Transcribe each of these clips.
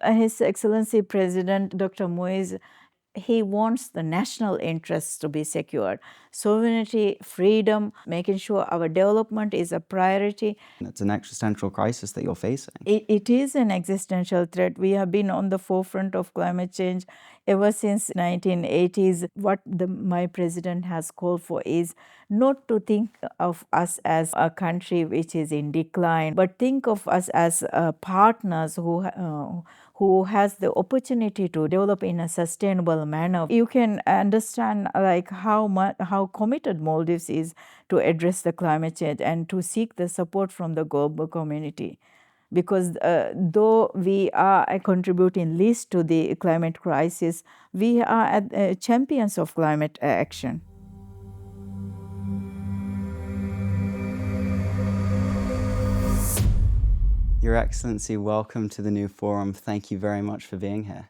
His Excellency President Dr. Moise, he wants the national interests to be secured. Sovereignty, freedom, making sure our development is a priority. It's an existential crisis that you're facing. It is an existential threat. We have been on the forefront of climate change ever since 1980s. What my president has called for is not to think of us as a country which is in decline, but think of us as partners who has the opportunity to develop in a sustainable manner. You can understand like how committed Maldives is to address the climate change and to seek the support from the global community. Because though we are contributing least to the climate crisis, we are champions of climate action. Your Excellency, welcome to the new forum. Thank you very much for being here.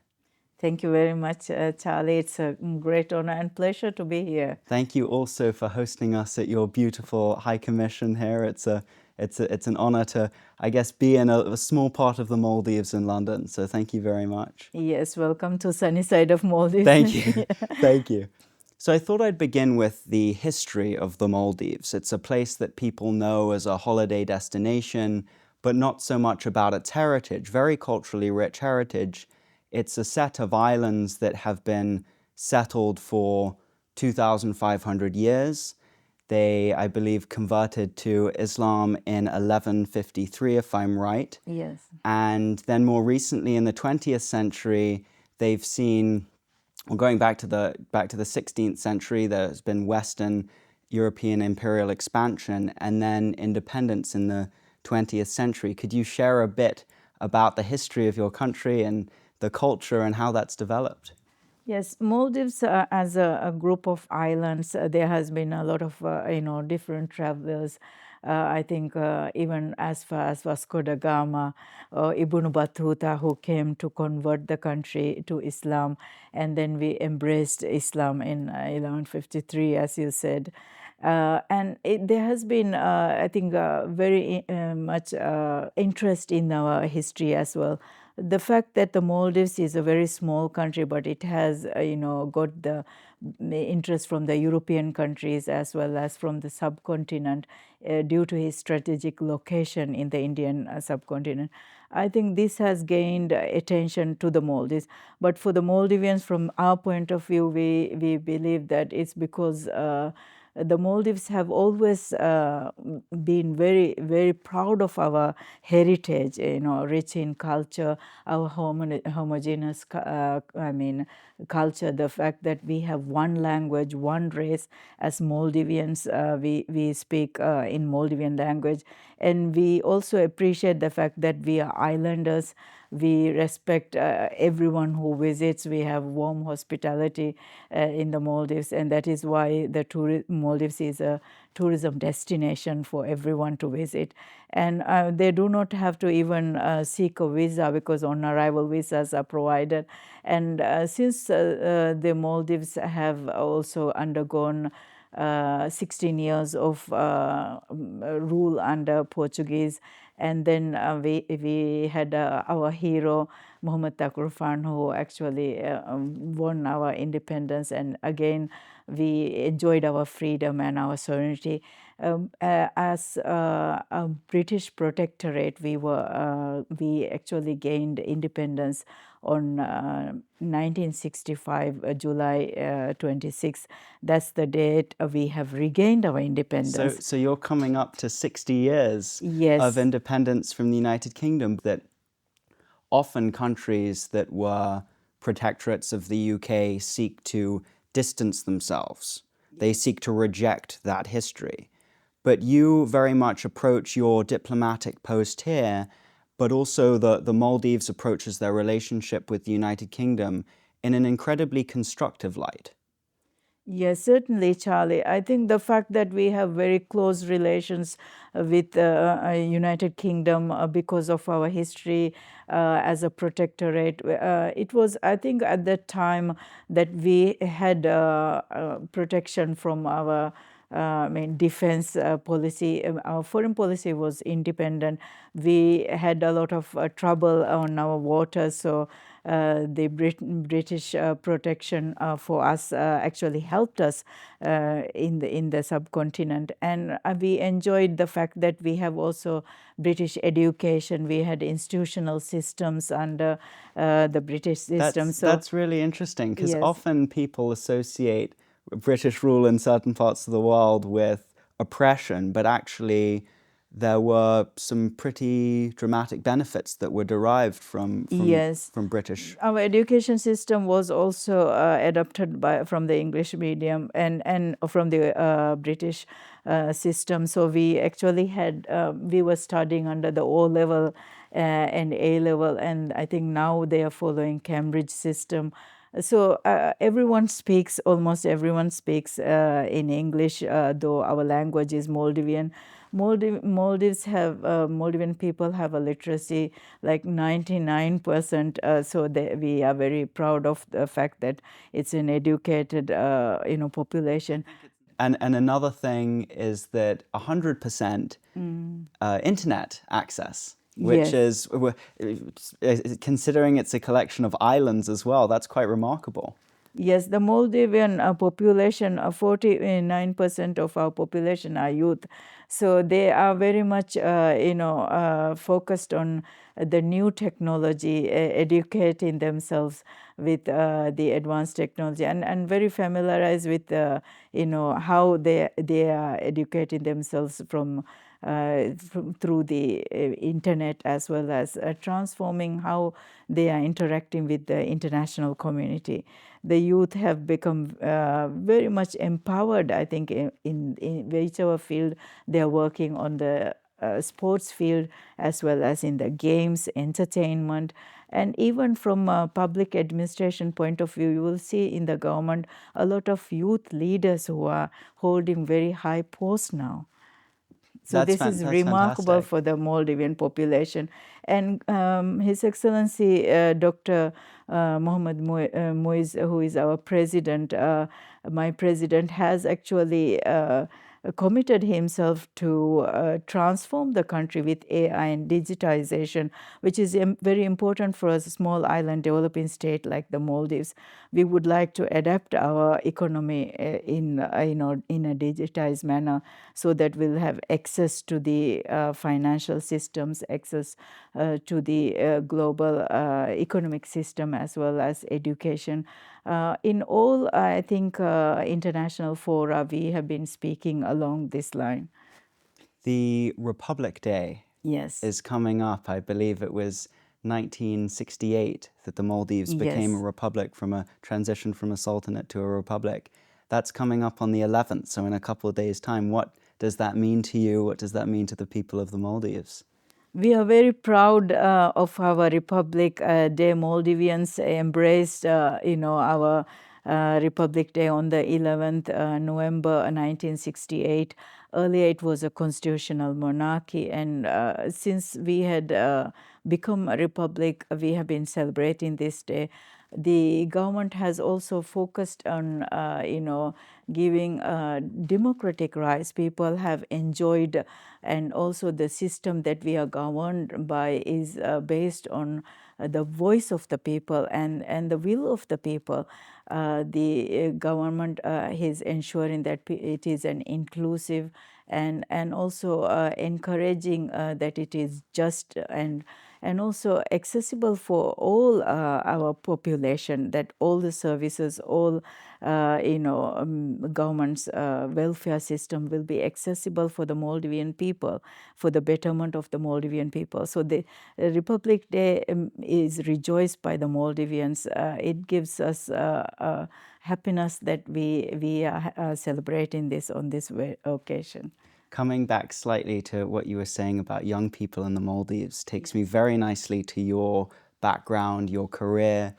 Thank you very much, Charlie. It's a great honor and pleasure to be here. Thank you also for hosting us at your beautiful High Commission here. It's an honor to, I guess, be in a small part of the Maldives in London. So thank you very much. Yes, welcome to sunny side of Maldives. Thank you. Thank you. So I thought I'd begin with the history of the Maldives. It's a place that people know as a holiday destination, but not so much about its heritage, very culturally rich heritage. It's a set of islands that have been settled for 2,500 years. They, I believe, converted to Islam in 1153, if I'm right. Yes. And then more recently, in the 20th century, they've seen, well, going back to the 16th century, there's been Western European imperial expansion and then independence in the 20th century. Could you share a bit about the history of your country and the culture and how that's developed? Yes, Maldives as a group of islands, there has been a lot of different travelers. I think even as far as Vasco da Gama, Ibn Battuta, who came to convert the country to Islam, and then we embraced Islam in 1153, as you said. And there has been, I think, very much interest in our history as well. The fact that the Maldives is a very small country, but it has, got the interest from the European countries as well as from the subcontinent due to its strategic location in the Indian subcontinent. I think this has gained attention to the Maldives. But for the Maldivians, from our point of view, we believe that it's because the Maldives have always been very, very proud of our heritage, rich in culture, our homogeneous, culture, the fact that we have one language, one race. As Maldivians, we speak in Maldivian language. And we also appreciate the fact that we are islanders. We respect everyone who visits. We have warm hospitality in the Maldives, and that is why the Maldives is a tourism destination for everyone to visit. And they do not have to even seek a visa because on-arrival visas are provided. And since the Maldives have also undergone 16 years of rule under Portuguese. And then we had our hero, Muhammad Taqur Khan, who actually won our independence. And again, we enjoyed our freedom and our sovereignty. As a British protectorate, we actually gained independence on 1965, July 26. That's the date we have regained our independence. So you're coming up to 60 years Yes. of independence from the United Kingdom. That often countries that were protectorates of the UK seek to distance themselves. They seek to reject that history. But you very much approach your diplomatic post here, but also the Maldives approaches their relationship with the United Kingdom in an incredibly constructive light. Yes, certainly, Charlie. I think the fact that we have very close relations with United Kingdom because of our history as a protectorate, it was, I think, at that time that we had protection from our defense policy. Our foreign policy was independent. We had a lot of trouble on our waters, so the British protection for us actually helped us in the subcontinent, and we enjoyed the fact that we have also British education. We had institutional systems under the British system. That's really interesting, because Yes. often people associate British rule in certain parts of the world with oppression, but actually there were some pretty dramatic benefits that were derived Yes. from British. Our education system was also adopted from the English medium and from the British system. So we actually we were studying under the O level and A level, and I think now they are following Cambridge system. So almost everyone speaks in English, though our language is Maldivian. Maldivian people have a literacy like 99%. So we are very proud of the fact that it's an educated, population. And another thing is that 100% internet access, which Yes. is, considering it's a collection of islands as well, that's quite remarkable. Yes, the Maldivian population, 49% of our population are youth. So they are very much, focused on the new technology, educating themselves with the advanced technology, and very familiarized with, how they are educating themselves through the internet, as well as transforming how they are interacting with the international community. The youth have become very much empowered, I think, in whichever field they are working, on the sports field, as well as in the games, entertainment, and even from a public administration point of view, you will see in the government a lot of youth leaders who are holding very high posts now. So this is That's remarkable fantastic. for the Maldivian population. And His Excellency Dr. Mohammed Muiz, who is our president, my president, has actually committed himself to transform the country with AI and digitization, which is very important for a small island developing state like the Maldives. We would like to adapt our economy in a digitized manner, so that we'll have access to the financial systems, access to the global economic system, as well as education. In all, I think, international fora, we have been speaking along this line. The Republic Day Yes. is coming up. I believe it was 1968 that the Maldives became a Yes. republic, from a transition from a sultanate to a republic. That's coming up on the 11th, so in a couple of days' time. What does that mean to you? What does that mean to the people of the Maldives? We are very proud of our Republic Day. Maldivians embraced, our Republic Day on the 11th November 1968. Earlier, it was a constitutional monarchy, and since we had become a republic, we have been celebrating this day. The government has also focused on, giving democratic rights. People have enjoyed, and also the system that we are governed by is based on the voice of the people and the will of the people. The government is ensuring that it is an inclusive and also encouraging that it is just and also accessible for all our population, that all the services, all government's welfare system will be accessible for the Maldivian people, for the betterment of the Maldivian people. So the Republic Day is rejoiced by the Maldivians. It gives us happiness that we are celebrating this on this occasion. Coming back slightly to what you were saying about young people in the Maldives takes me very nicely to your background, your career.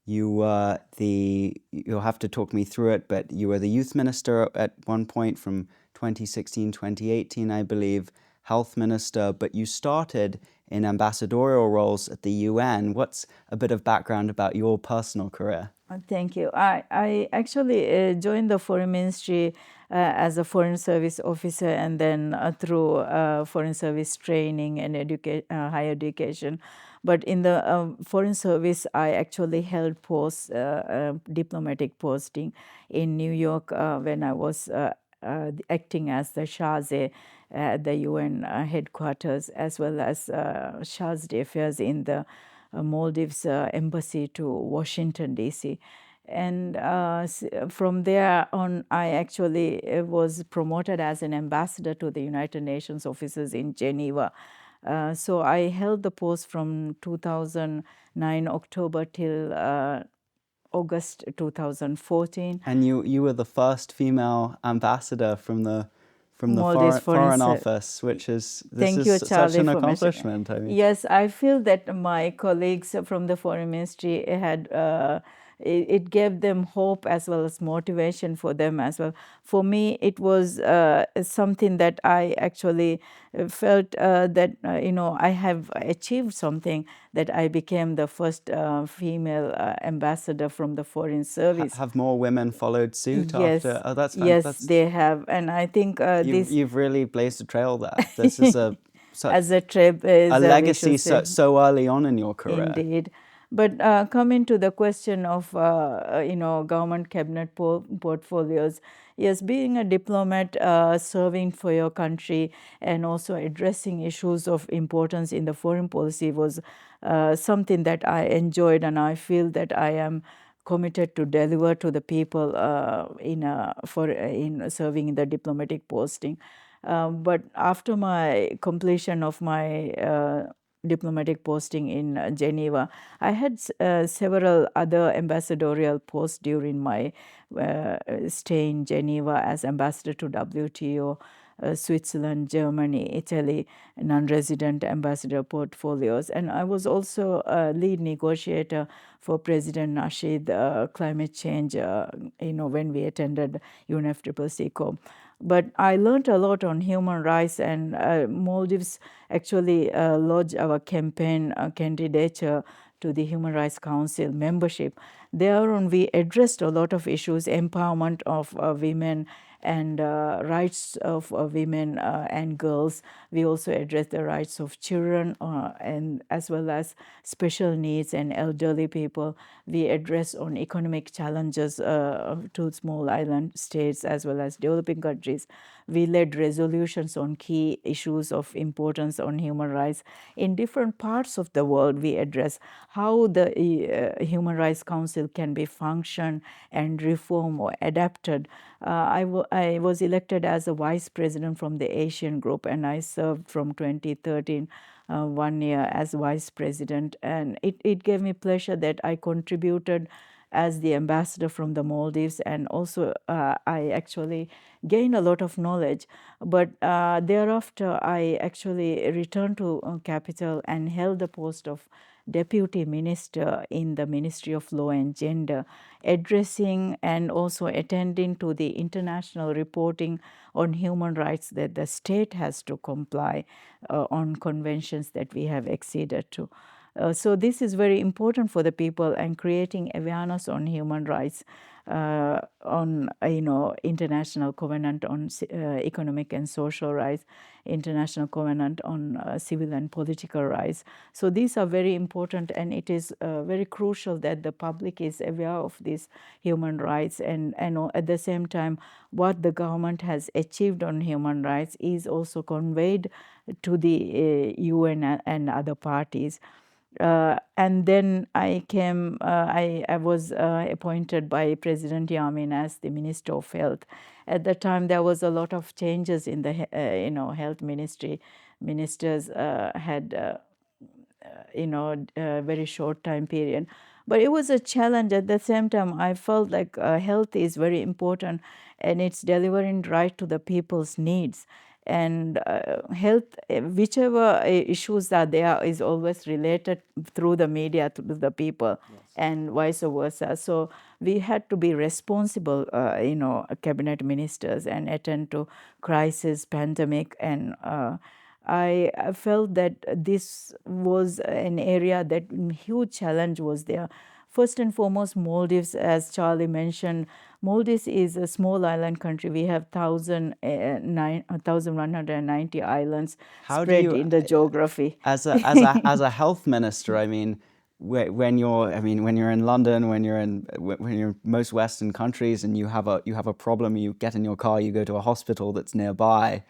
You'll have to talk me through it, but you were the youth minister at one point from 2016, 2018, I believe, health minister, but you started in ambassadorial roles at the UN. What's a bit of background about your personal career? Thank you. I actually joined the Foreign Ministry as a Foreign Service officer, and then through Foreign Service training and higher education. But in the Foreign Service, I actually held posts, diplomatic posting in New York when I was acting as the Charge at the UN headquarters, as well as Charge d'Affaires in the Maldives embassy to Washington, D.C. And from there on, I actually was promoted as an ambassador to the United Nations offices in Geneva. So I held the post from 2009 October till August 2014. And you were the first female ambassador from the Maldives foreign office, which is Thank you, such Charlie, an for mentioning. accomplishment. I mean, Yes, I feel that my colleagues from the Foreign Ministry had it gave them hope as well as motivation for them as well. For me, it was something that I actually felt that I have achieved something, that I became the first female ambassador from the Foreign Service. have more women followed suit Yes, after? Oh, that's yes, they have, and I think you've really blazed a trail there. This is as a trailblazer, legacy so early on in your career. Indeed. But coming to the question of government cabinet portfolios, yes, being a diplomat, serving for your country, and also addressing issues of importance in the foreign policy was something that I enjoyed, and I feel that I am committed to deliver to the people in serving in the diplomatic posting. But after my completion of my diplomatic posting in Geneva, I had several other ambassadorial posts during my stay in Geneva as ambassador to WTO, Switzerland, Germany, Italy, non-resident ambassador portfolios. And I was also a lead negotiator for President Nasheed climate change, when we attended UNFCCC. But I learned a lot on human rights, and Maldives actually lodged our campaign candidature to the Human Rights Council membership. Thereon, we addressed a lot of issues, empowerment of women and rights of women and girls. We also addressed the rights of children and as well as special needs and elderly people. We address on economic challenges to small island states as well as developing countries. We led resolutions on key issues of importance on human rights. In different parts of the world, we address how the Human Rights Council can be functioned and reformed or adapted. I was elected as a vice president from the Asian group, and I served from 2013 1 year as vice president, and it gave me pleasure that I contributed as the ambassador from the Maldives, and also I actually gained a lot of knowledge. But thereafter, I actually returned to capital and held the post of deputy minister in the Ministry of Law and Gender, addressing and also attending to the international reporting on human rights that the state has to comply on conventions that we have acceded to. So this is very important for the people, and creating awareness on human rights, on International Covenant on Economic and Social Rights, International Covenant on Civil and Political Rights. So these are very important, and it is very crucial that the public is aware of these human rights, and at the same time what the government has achieved on human rights is also conveyed to the UN and other parties. And then I came, I was appointed by President Yamin as the Minister of Health. At the time, there was a lot of changes in the, health ministry. Ministers had, a very short time period. But it was a challenge. At the same time, I felt like health is very important, and it's delivering right to the people's needs. And health, whichever issues are there, is always related through the media to the people, yes, and vice versa. So we had to be responsible, cabinet ministers, and attend to crisis, pandemic, and I felt that this was an area that huge challenge was there. First and foremost, Maldives, as Charlie mentioned, Maldives is a small island country. We have 1,190 islands How do spread you, in the geography. as a health minister, I mean, when you're, I mean, when you're in London, when you're in most Western countries, and you have a problem, you get in your car, you go to a hospital that's nearby.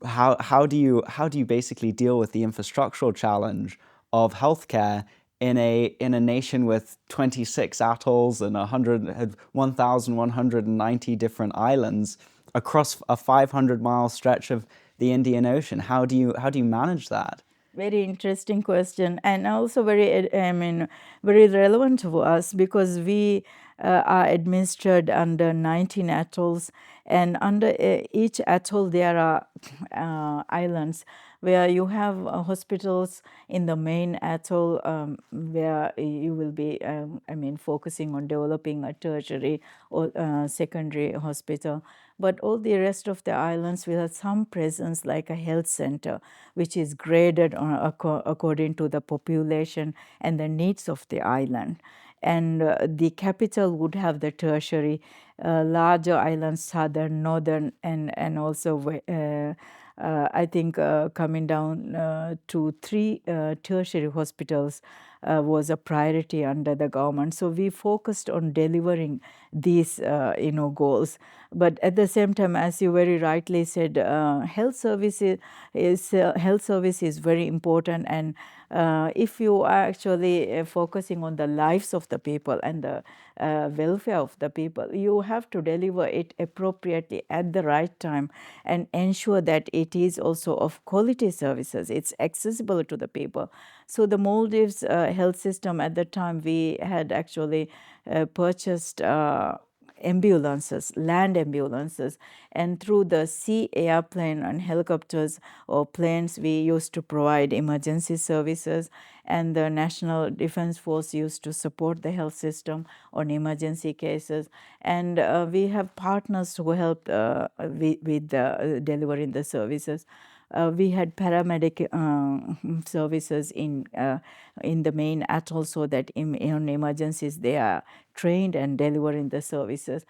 How do you basically deal with the infrastructural challenge of healthcare in a nation with 26 atolls and 1,190 different islands across a 500-mile stretch of the Indian Ocean? How do you manage that? Very interesting question, and also very, I mean, very relevant to us because we are administered under 19 atolls, and under each atoll there are islands where you have hospitals in the main atoll where you will be, I mean, focusing on developing a tertiary or secondary hospital. But all the rest of the islands will have some presence like a health center, which is graded according to the population and the needs of the island. And the capital would have the tertiary, larger islands, southern, northern, and also I think coming down to 3 tertiary hospitals was a priority under the government. So we focused on delivering these, goals. But at the same time, as you very rightly said, health service is very important, and if you are actually focusing on the lives of the people and the welfare of the people, you have to deliver it appropriately at the right time and ensure that it is also of quality services. It's accessible to the people. So the Maldives health system at the time, we had actually purchased ambulances, land ambulances, and through the sea airplane and helicopters or planes, we used to provide emergency services, and the National Defense Force used to support the health system on emergency cases. And we have partners who help with delivering the services. We had paramedic services in the main atoll, so that in emergencies they are trained and delivering the services.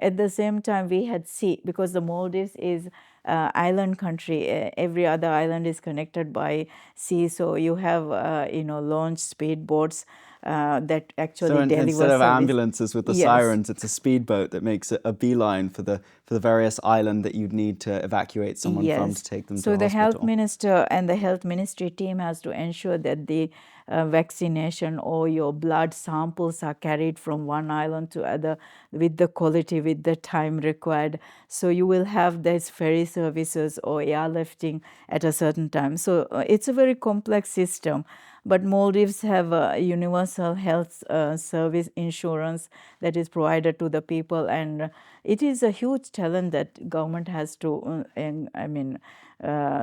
At the same time, we had sea, because the Maldives is island country. Every other island is connected by sea, so you have launch speedboats that So actually instead deliver of service. ambulances with the Yes. sirens, it's a speedboat that makes a beeline for the various island that you'd need to evacuate someone from to Yes. take them to So the health hospital. minister and the health ministry team has to ensure that the vaccination or your blood samples are carried from one island to other with the quality, with the time required. So you will have these ferry services or airlifting at a certain time. So it's a very complex system. But Maldives have a universal health service insurance that is provided to the people, and it is a huge challenge that government has to,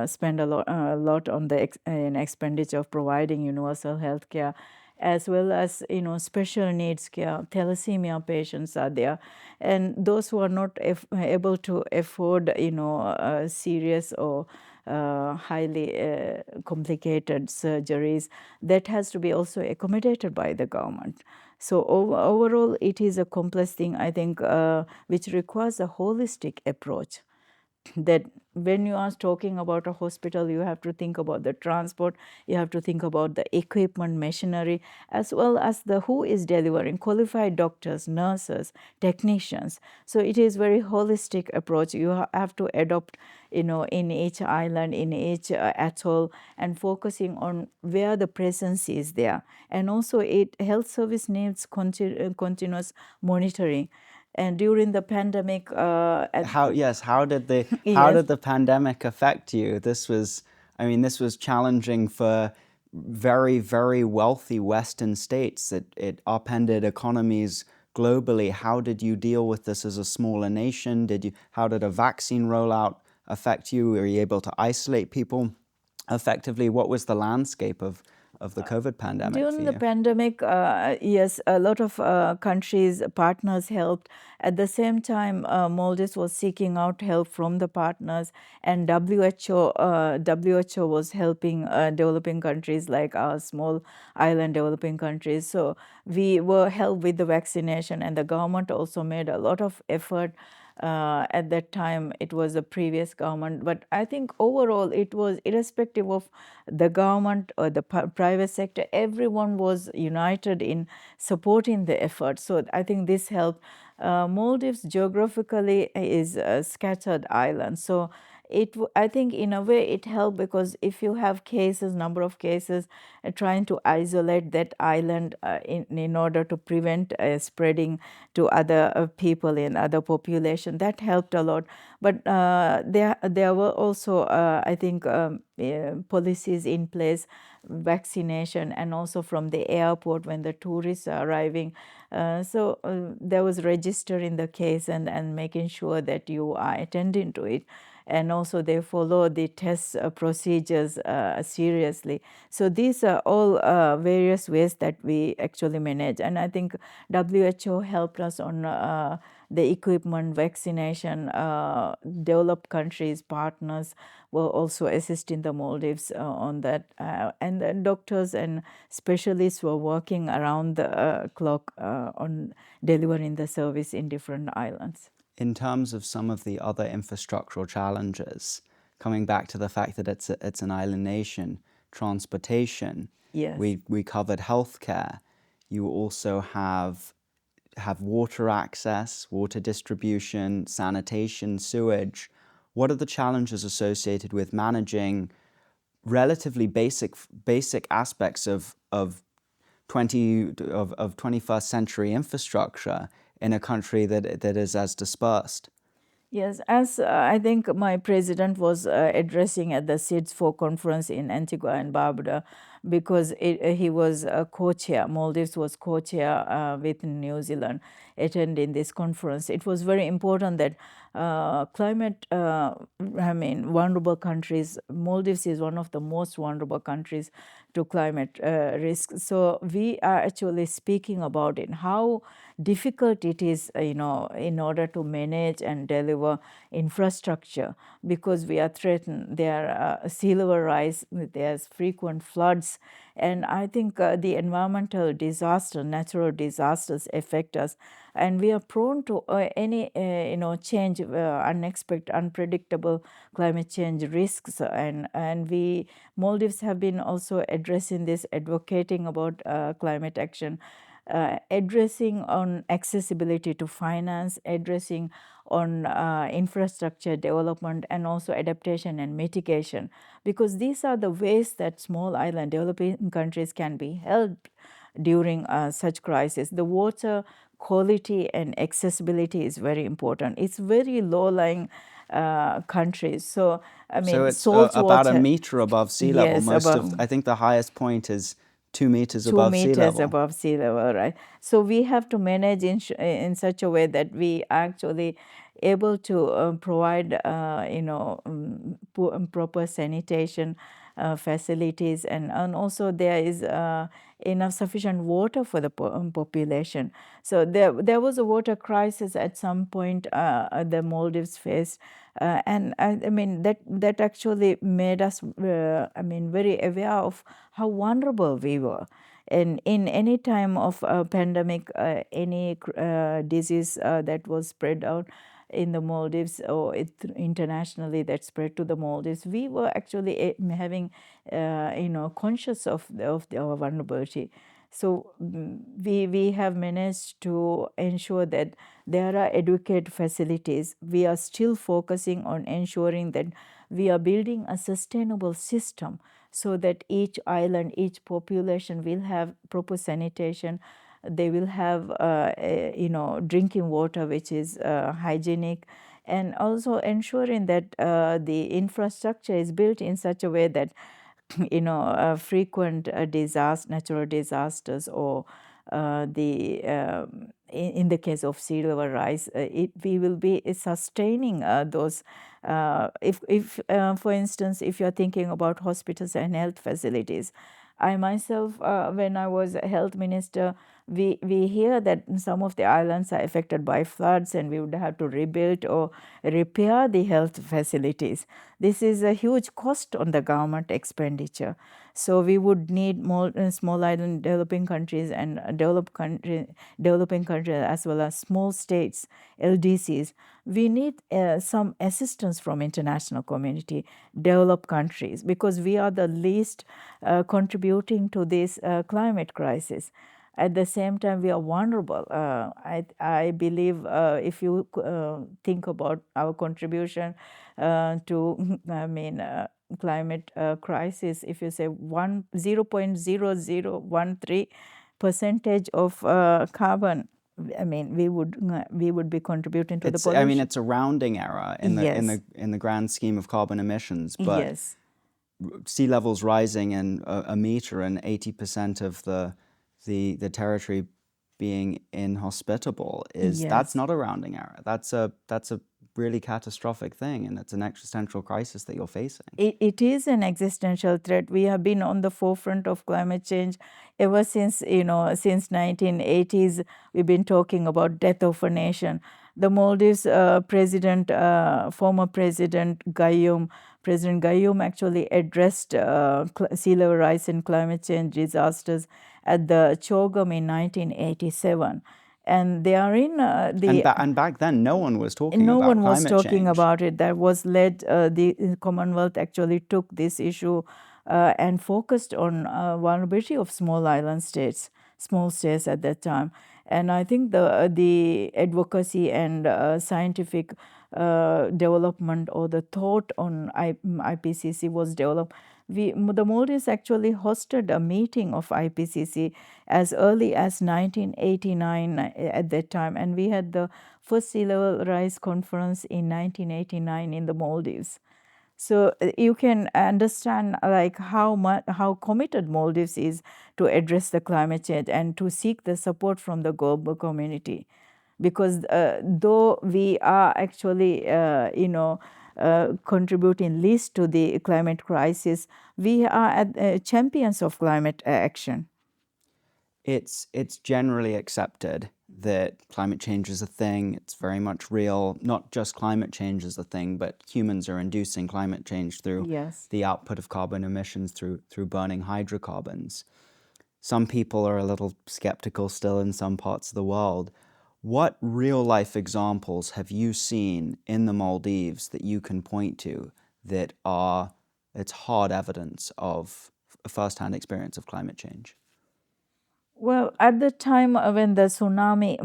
spend a lot on the expenditure of providing universal health care, as well as special needs care. Thalassemia patients are there, and those who are not able to afford serious or highly complicated surgeries, that has to be also accommodated by the government. So overall, it is a complex thing, I think, which requires a holistic approach. That when you are talking about a hospital, you have to think about the transport, you have to think about the equipment, machinery, as well as the who is delivering, qualified doctors, nurses, technicians. So it is very holistic approach. You have to adopt, in each island, in each atoll, and focusing on where the presence is there. And also health service needs continuous monitoring. And during the pandemic, How yes, did the pandemic affect you? This was challenging for very wealthy Western states. It upended economies globally. How did you deal with this as a smaller nation? How did a vaccine rollout affect you? Were you able to isolate people effectively? What was the landscape of the COVID pandemic for During the you? pandemic, yes, a lot of countries, partners helped. At the same time, Maldives was seeking out help from the partners, and WHO was helping developing countries like our small island developing countries. So we were helped with the vaccination, and the government also made a lot of effort. At that time, it was the previous government, but I think overall it was irrespective of the government or the private sector, everyone was united in supporting the effort. So I think this helped. Maldives geographically is a scattered island, so I think in a way it helped, because if you have cases, number of cases, trying to isolate that island in order to prevent spreading to other people in other population, that helped a lot. But there were also I think policies in place, vaccination, and also from the airport when the tourists are arriving. There was register in the case, and making sure that you are attending to it, and also they follow the test procedures seriously. So these are all various ways that we actually manage, and I think WHO helped us on the equipment, vaccination. Developed countries, partners were also assisting the Maldives on that, and then doctors and specialists were working around the clock on delivering the service in different islands. In terms of some of the other infrastructural challenges, coming back to the fact that it's an island nation, transportation, Yes. we covered healthcare. You also have water access, water distribution, sanitation, sewage. What are the challenges associated with managing relatively basic aspects of 21st century infrastructure in a country that is as dispersed? Yes, as I think my president was addressing at the SIDS4 conference in Antigua and Barbuda, because he was co-chair, Maldives was co-chair with New Zealand attending this conference. It was very important that climate, vulnerable countries, Maldives is one of the most vulnerable countries to climate risk. So we are actually speaking about it, how difficult it is, in order to manage and deliver infrastructure, because we are threatened. There are sea level rise, there's frequent floods, and I think the environmental disaster, natural disasters affect us, and we are prone to any change, unexpected, unpredictable climate change risks, and we Maldives have been also addressing this, advocating about climate action, addressing on accessibility to finance, addressing on infrastructure development, and also adaptation and mitigation, because these are the ways that small island developing countries can be helped during such crisis. The water quality and accessibility is very important. It's very low-lying countries, so I So mean it's salt about a water. meter above sea level. Yes, I think the highest point is 2 meters 2 above sea meters level. above sea level, right? So we have to manage in such a way that we actually able to provide, proper sanitation facilities, and also there is enough sufficient water for the population. So there was a water crisis at some point the Maldives faced, and I mean that actually made us very aware of how vulnerable we were. And in any time of a pandemic, any disease that was spread out in the Maldives, or internationally that spread to the Maldives, we were actually having, conscious of our vulnerability. So we have managed to ensure that there are adequate facilities. We are still focusing on ensuring that we are building a sustainable system, so that each island, each population will have proper sanitation. They will have, drinking water which is hygienic, and also ensuring that the infrastructure is built in such a way that frequent natural disasters, or in the case of sea level rise, we will be sustaining those. If for instance, if you are thinking about hospitals and health facilities, I myself, when I was a health minister, we hear that some of the islands are affected by floods and we would have to rebuild or repair the health facilities. This is a huge cost on the government expenditure. So we would need more small island developing countries and developing countries as well as small states, LDCs. We need some assistance from international community, developed countries, because we are the least contributing to this climate crisis. At the same time, we are vulnerable. I believe if you think about our contribution to, climate crisis, if you say 0.0013 percentage of carbon, we would be contributing to the pollution. It's a rounding error in Yes. the grand scheme of carbon emissions, but Yes. sea levels rising in a meter and 80% of the territory being inhospitable that's Yes. not a rounding error. That's a really catastrophic thing, and it's an existential crisis that you're facing. It is an existential threat. We have been on the forefront of climate change ever since, since 1980s. We've been talking about death of a nation. The Maldives former President Gayoom actually addressed sea level rise and climate change disasters at the CHOGM in 1987. And they are in And back then, no one was talking no about one was climate talking change. about it. That was led, the Commonwealth actually took this issue and focused on vulnerability of small states at that time. And I think the advocacy and scientific development or the thought on IPCC was developed. The Maldives actually hosted a meeting of IPCC as early as 1989 at that time, and we had the first sea level rise conference in 1989 in the Maldives. So you can understand like how committed Maldives is to address the climate change and to seek the support from the global community, because though we are actually contributing least to the climate crisis, we are champions of climate action. It's generally accepted that climate change is a thing. It's very much real. Not just climate change is a thing, but humans are inducing climate change through Yes. the output of carbon emissions through burning hydrocarbons. Some people are a little skeptical still in some parts of the world. What real life examples have you seen in the Maldives that you can point to that are it's hard evidence of a first-hand experience of climate change? Well, at the time when the tsunami,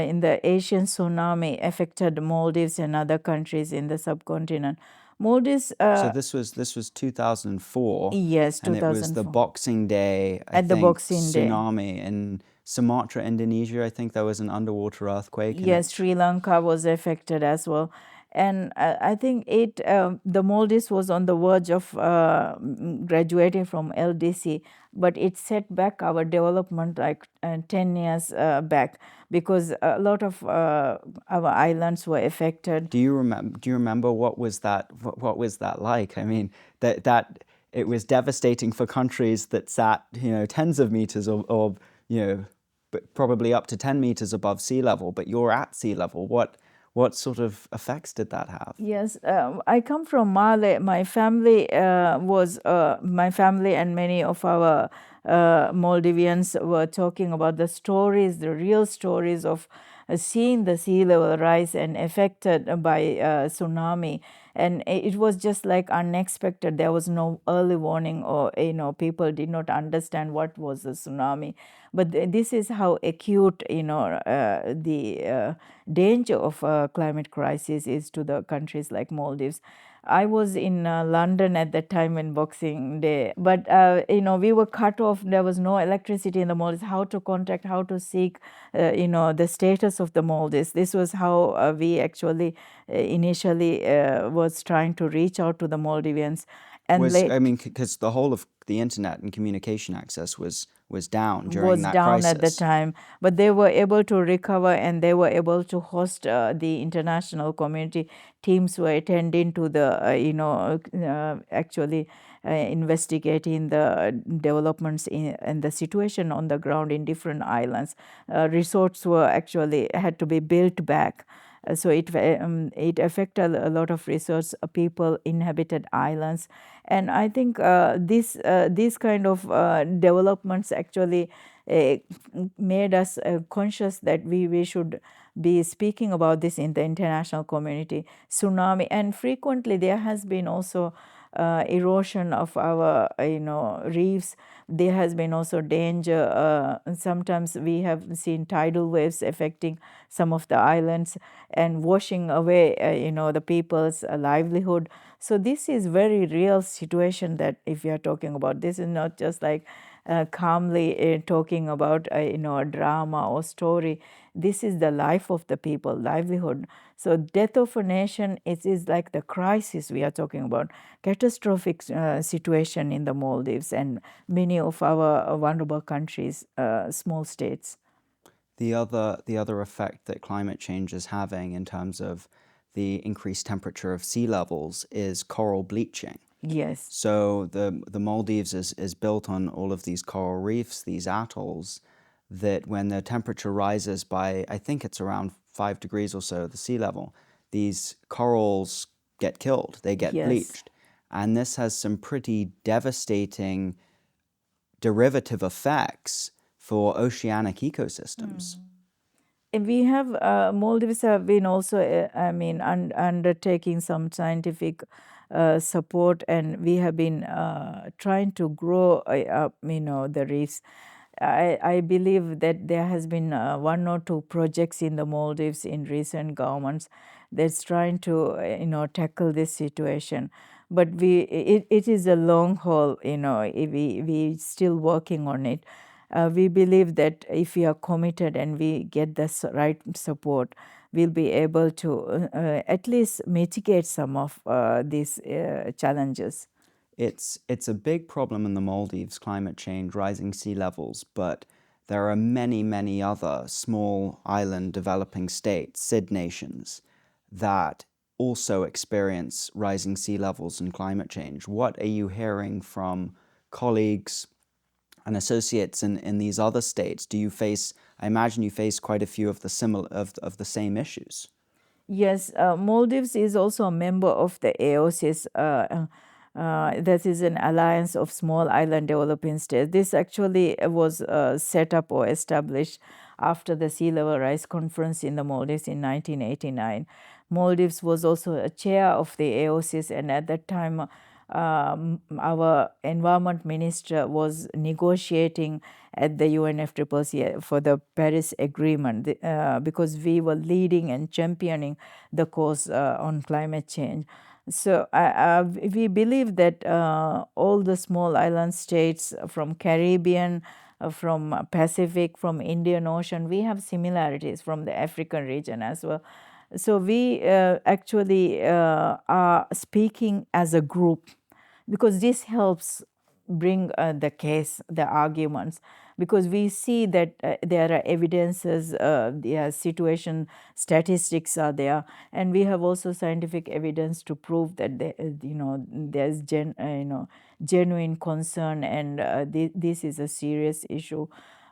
in the Asian tsunami affected Maldives and other countries in the subcontinent, Maldives, So this was 2004, yes, and it was the 2004, Boxing Day, I at the think, Boxing Day. tsunami in Sumatra, Indonesia. I think there was an underwater earthquake, and Yes, Sri Lanka was affected as well. And I think the Maldives was on the verge of graduating from LDC, but it set back our development like 10 years back, because a lot of our islands were affected. Do you remember what was that like? I mean, that it was devastating for countries that sat, tens of meters or but probably up to 10 meters above sea level, but you're at sea level. What sort of effects did that have? Yes, I come from Mali. My family and many of our Maldivians were talking about the stories, the real stories of seeing the sea level rise and affected by tsunami. And it was just like unexpected. There was no early warning, or people did not understand what was the tsunami. But this is how acute, the danger of climate crisis is to the countries like Maldives. I was in London at that time in Boxing Day, but we were cut off. There was no electricity in the Maldives. How to contact, how to seek, the status of the Maldives. This was how we actually initially was trying to reach out to the Maldivians. And Because the whole of the internet and communication access was down during was that down at the crisis. time, but they were able to recover and they were able to host the international community teams were attending to the actually investigating the developments and the situation on the ground in different islands. Resorts were actually had to be built back. So it affected a lot of resource people inhabited islands, and I think these kind of developments actually made us conscious that we should be speaking about this in the international community. Tsunami, and frequently there has been also erosion of our reefs. There has been also danger. Sometimes we have seen tidal waves affecting some of the islands and washing away the people's livelihood. So this is very real situation that if we are talking about, this is not just like calmly talking about a drama or story. This is the life of the people, livelihood. So death of a nation is like the crisis we are talking about, catastrophic situation in the Maldives and many of our vulnerable countries, small states. The other effect that climate change is having in terms of the increased temperature of sea levels is coral bleaching. Yes. So the Maldives is built on all of these coral reefs, these atolls, that when the temperature rises by, I think it's around 5 degrees or so, the sea level, these corals get killed, they get Yes. bleached. And this has some pretty devastating derivative effects for oceanic ecosystems. We have Maldives have been also undertaking some scientific support, and we have been trying to grow the reefs. I believe that there has been one or two projects in the Maldives in recent governments that's trying to tackle this situation, but it is a long haul. We still working on it. We believe that if we are committed and we get the right support, we'll be able to at least mitigate some of these challenges. It's a big problem in the Maldives, climate change, rising sea levels, but there are many, many other small island developing states, SID nations, that also experience rising sea levels and climate change. What are you hearing from colleagues and associates in these other states? Do you face, I imagine you face quite a few of the same issues. Yes, Maldives is also a member of the AOSIS. That is an alliance of small island developing states. This actually was set up or established after the sea level rise conference in the Maldives in 1989. Maldives was also a chair of the AOSIS, and at that time, our environment minister was negotiating at the UNFCCC for the Paris Agreement because we were leading and championing the cause on climate change. So we believe that all the small island states from Caribbean, from Pacific, from Indian Ocean, we have similarities from the African region as well. So we actually are speaking as a group because this helps bring the case, the arguments, because we see that there are evidences, there situation, statistics are there, and we have also scientific evidence to prove that there's genuine concern, and this is a serious issue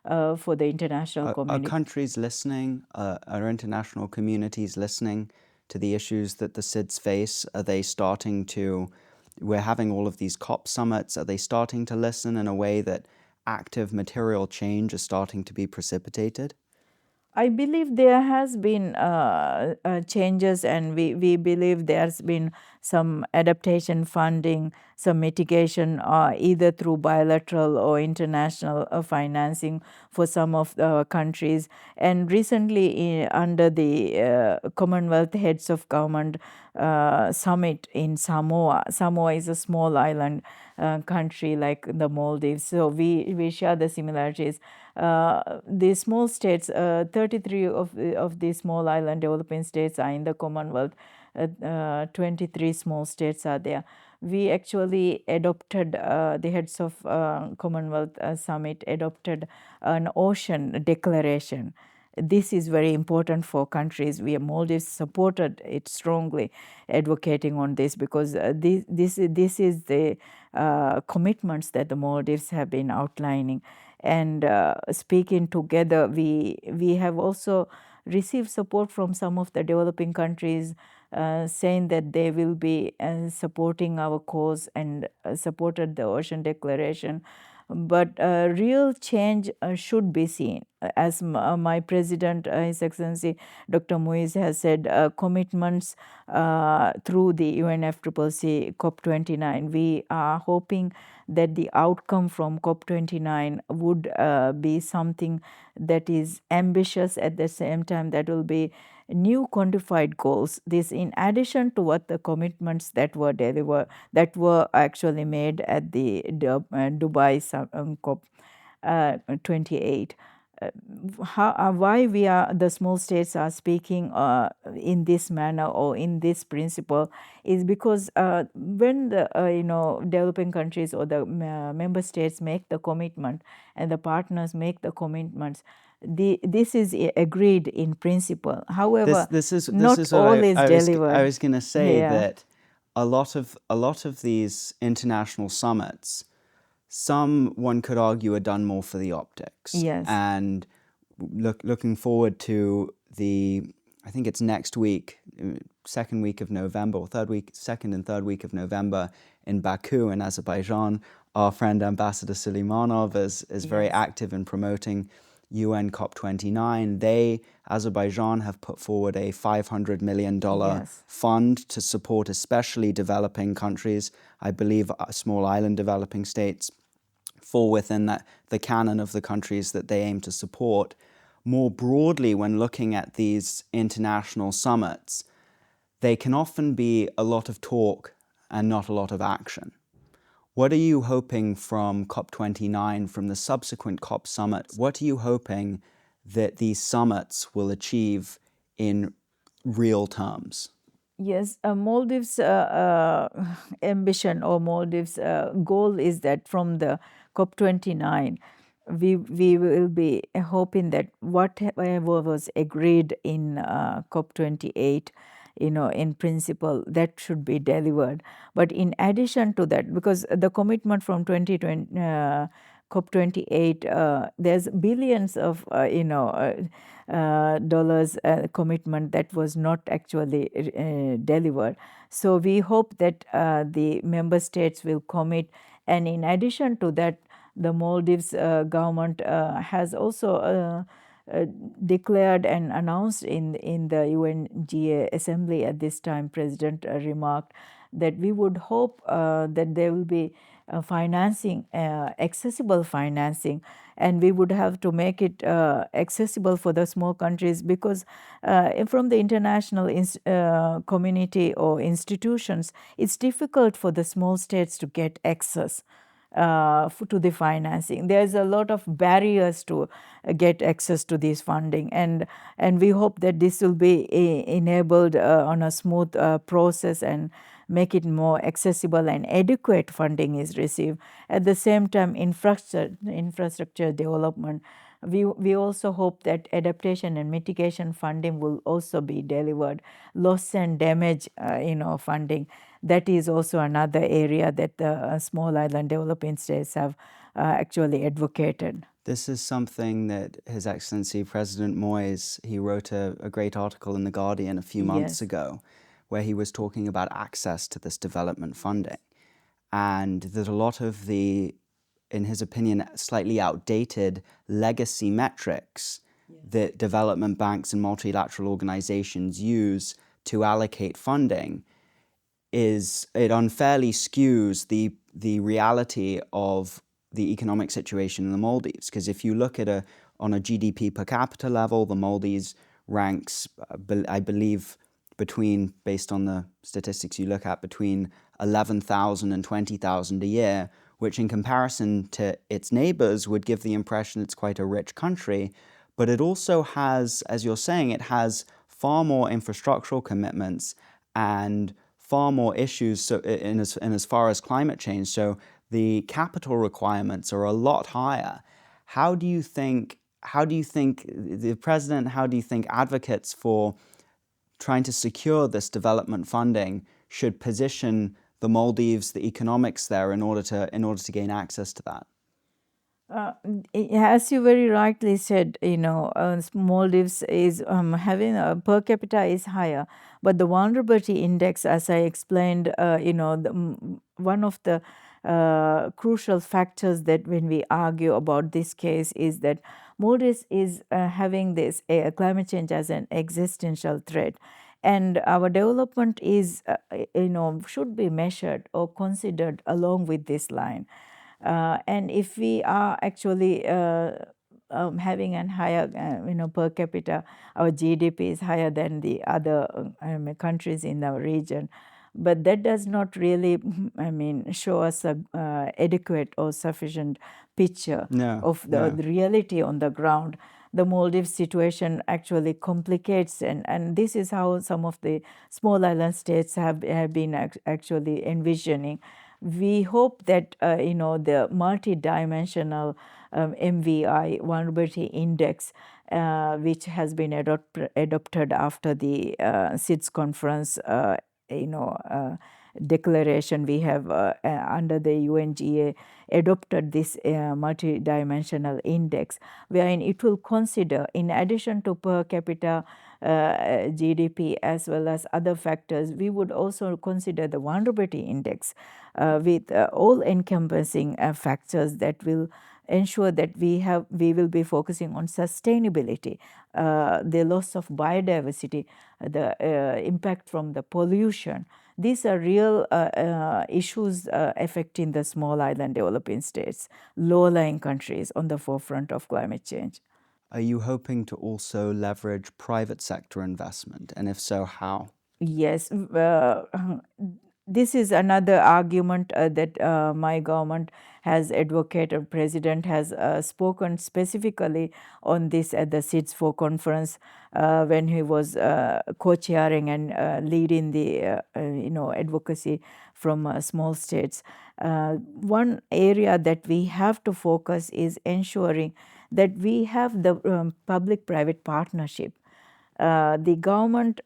for the international Are community. countries listening? Are international communities listening to the issues that the SIDS face? Are they starting to, we're having all of these COP summits, are they starting to listen in a way that active material change is starting to be precipitated? I believe there has been changes, and we believe there's been some adaptation funding, some mitigation, either through bilateral or international financing for some of the countries. And recently, under the Commonwealth Heads of Government Summit in Samoa. Samoa is a small island country like the Maldives, so we share the similarities. The small states, 33 of the small island developing states are in the Commonwealth. 23 small states are there. We actually adopted, the heads of Commonwealth Summit adopted an ocean declaration. this is very important for countries. Maldives supported it strongly, advocating on this, because this is the commitments that the Maldives have been outlining. And speaking together, we have also received support from some of the developing countries, saying that they will be supporting our cause and supported the Ocean Declaration. But real change should be seen. As my president, His Excellency Dr. Muiz, has said, commitments through the UNFCCC COP29. We are hoping that the outcome from COP29 would be something that is ambitious, at the same time that will be new quantified goals. This in addition to what the commitments that were delivered, that were actually made at the Dubai COP 28. Why the small states are speaking in this manner or in this principle is because when the developing countries or the member states make the commitment and the partners make the commitments, this is agreed in principle. However, This not is what all is I delivered. was going to say, Yeah. that a lot of these international summits, some, one could argue, are done more for the optics. Yes. And looking forward to I think it's next week, second week of November, or second and third week of November in Baku in Azerbaijan. Our friend Ambassador Suleimanov is very active in promoting UN COP29. Azerbaijan, have put forward a $500 million fund to support especially developing countries. I believe small island developing states fall within the canon of the countries that they aim to support. More broadly, when looking at these international summits, they can often be a lot of talk and not a lot of action. What are you hoping from COP29, from the subsequent COP summit? What are you hoping that these summits will achieve in real terms? Yes, Maldives' ambition or Maldives' goal is that from the COP29, we will be hoping that whatever was agreed in COP28, in principle, that should be delivered. But in addition to that, because the commitment from 2020, COP28, there's billions of dollars commitment that was not actually delivered. So we hope that the member states will commit, and in addition to that, the Maldives government has also declared and announced in the UNGA assembly at this time. President remarked that we would hope that there will be financing, accessible financing, and we would have to make it accessible for the small countries, because from the international community or institutions, it's difficult for the small states to get access to the financing. There's a lot of barriers to get access to this funding, and we hope that this will be enabled on a smooth process and make it more accessible and adequate funding is received. At the same time, infrastructure development, we also hope that adaptation and mitigation funding will also be delivered. Loss and damage, funding, that is also another area that the small island developing states have actually advocated. This is something that His Excellency President Moyes, he wrote a great article in The Guardian a few months ago, where he was talking about access to this development funding. And that a lot of the, in his opinion, slightly outdated legacy metrics that development banks and multilateral organizations use to allocate funding, it unfairly skews the reality of the economic situation in the Maldives. Because if you look at on a GDP per capita level, the Maldives ranks, I believe, based on the statistics you look at, between 11,000 and 20,000 a year, which in comparison to its neighbors would give the impression it's quite a rich country. But it also has, as you're saying, it has far more infrastructural commitments and far more issues in as far as climate change. So the capital requirements are a lot higher. How do you think how do you think the president, how do you think advocates for trying to secure this development funding should position the Maldives, the economics there, in order to gain access to that? Uh, as you very rightly said, Maldives is having a per capita is higher, but the vulnerability index, as I explained, one of the crucial factors that when we argue about this case is that Maldives is having this climate change as an existential threat, and our development is, should be measured or considered along with this line. And if we are actually having a higher, per capita, our GDP is higher than the other countries in our region. But that does not really, show us a adequate or sufficient picture No, of the no. reality on the ground. The Maldives situation actually complicates, and this is how some of the small island states have been actually envisioning. We hope that the multidimensional MVI vulnerability index, which has been adopted after the SIDS conference, declaration, we have under the UNGA adopted this multidimensional index, wherein it will consider, in addition to per capita GDP as well as other factors, we would also consider the vulnerability index with all encompassing factors that will ensure that we will be focusing on sustainability, the loss of biodiversity, the impact from the pollution. These are real issues affecting the small island developing states, low-lying countries on the forefront of climate change. Are you hoping to also leverage private sector investment? And if so, how? Yes, this is another argument that my government has advocated. President has spoken specifically on this at the SIDS 4 conference when he was co-chairing and leading the advocacy from small states. One area that we have to focus is ensuring that we have the public-private partnership. The government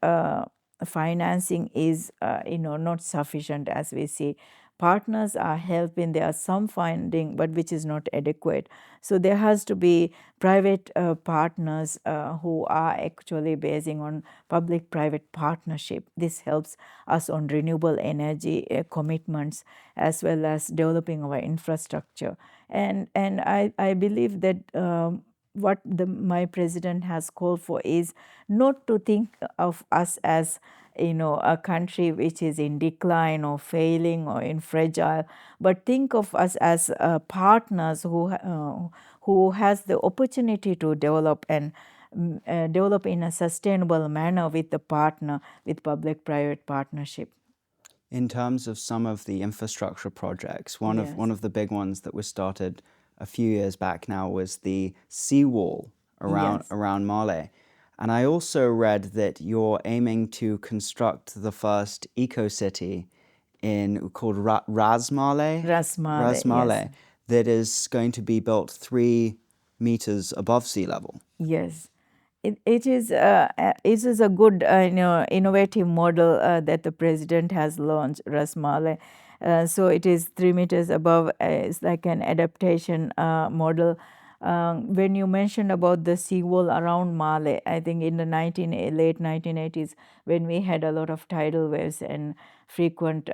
financing is not sufficient, as we see. Partners are helping, there are some funding, but which is not adequate. So there has to be private partners who are actually basing on public-private partnership. This helps us on renewable energy commitments as well as developing our infrastructure. And I believe that what my president has called for is not to think of us as a country which is in decline or failing or in fragile, but think of us as partners who has the opportunity to develop and develop in a sustainable manner with the partner, with public-private partnership. In terms of some of the infrastructure projects, one Yes. of the big ones that was started a few years back now was the seawall Yes. around Male. And I also read that you're aiming to construct the first eco-city called Rasmale, Rasmale, yes. that is going to be built 3 meters above sea level. Yes. It is a good innovative model that the president has launched, Rasmale. So it is 3 meters above. It's like an adaptation model. When you mentioned about the seawall around Male, I think in the late 1980s, when we had a lot of tidal waves and frequent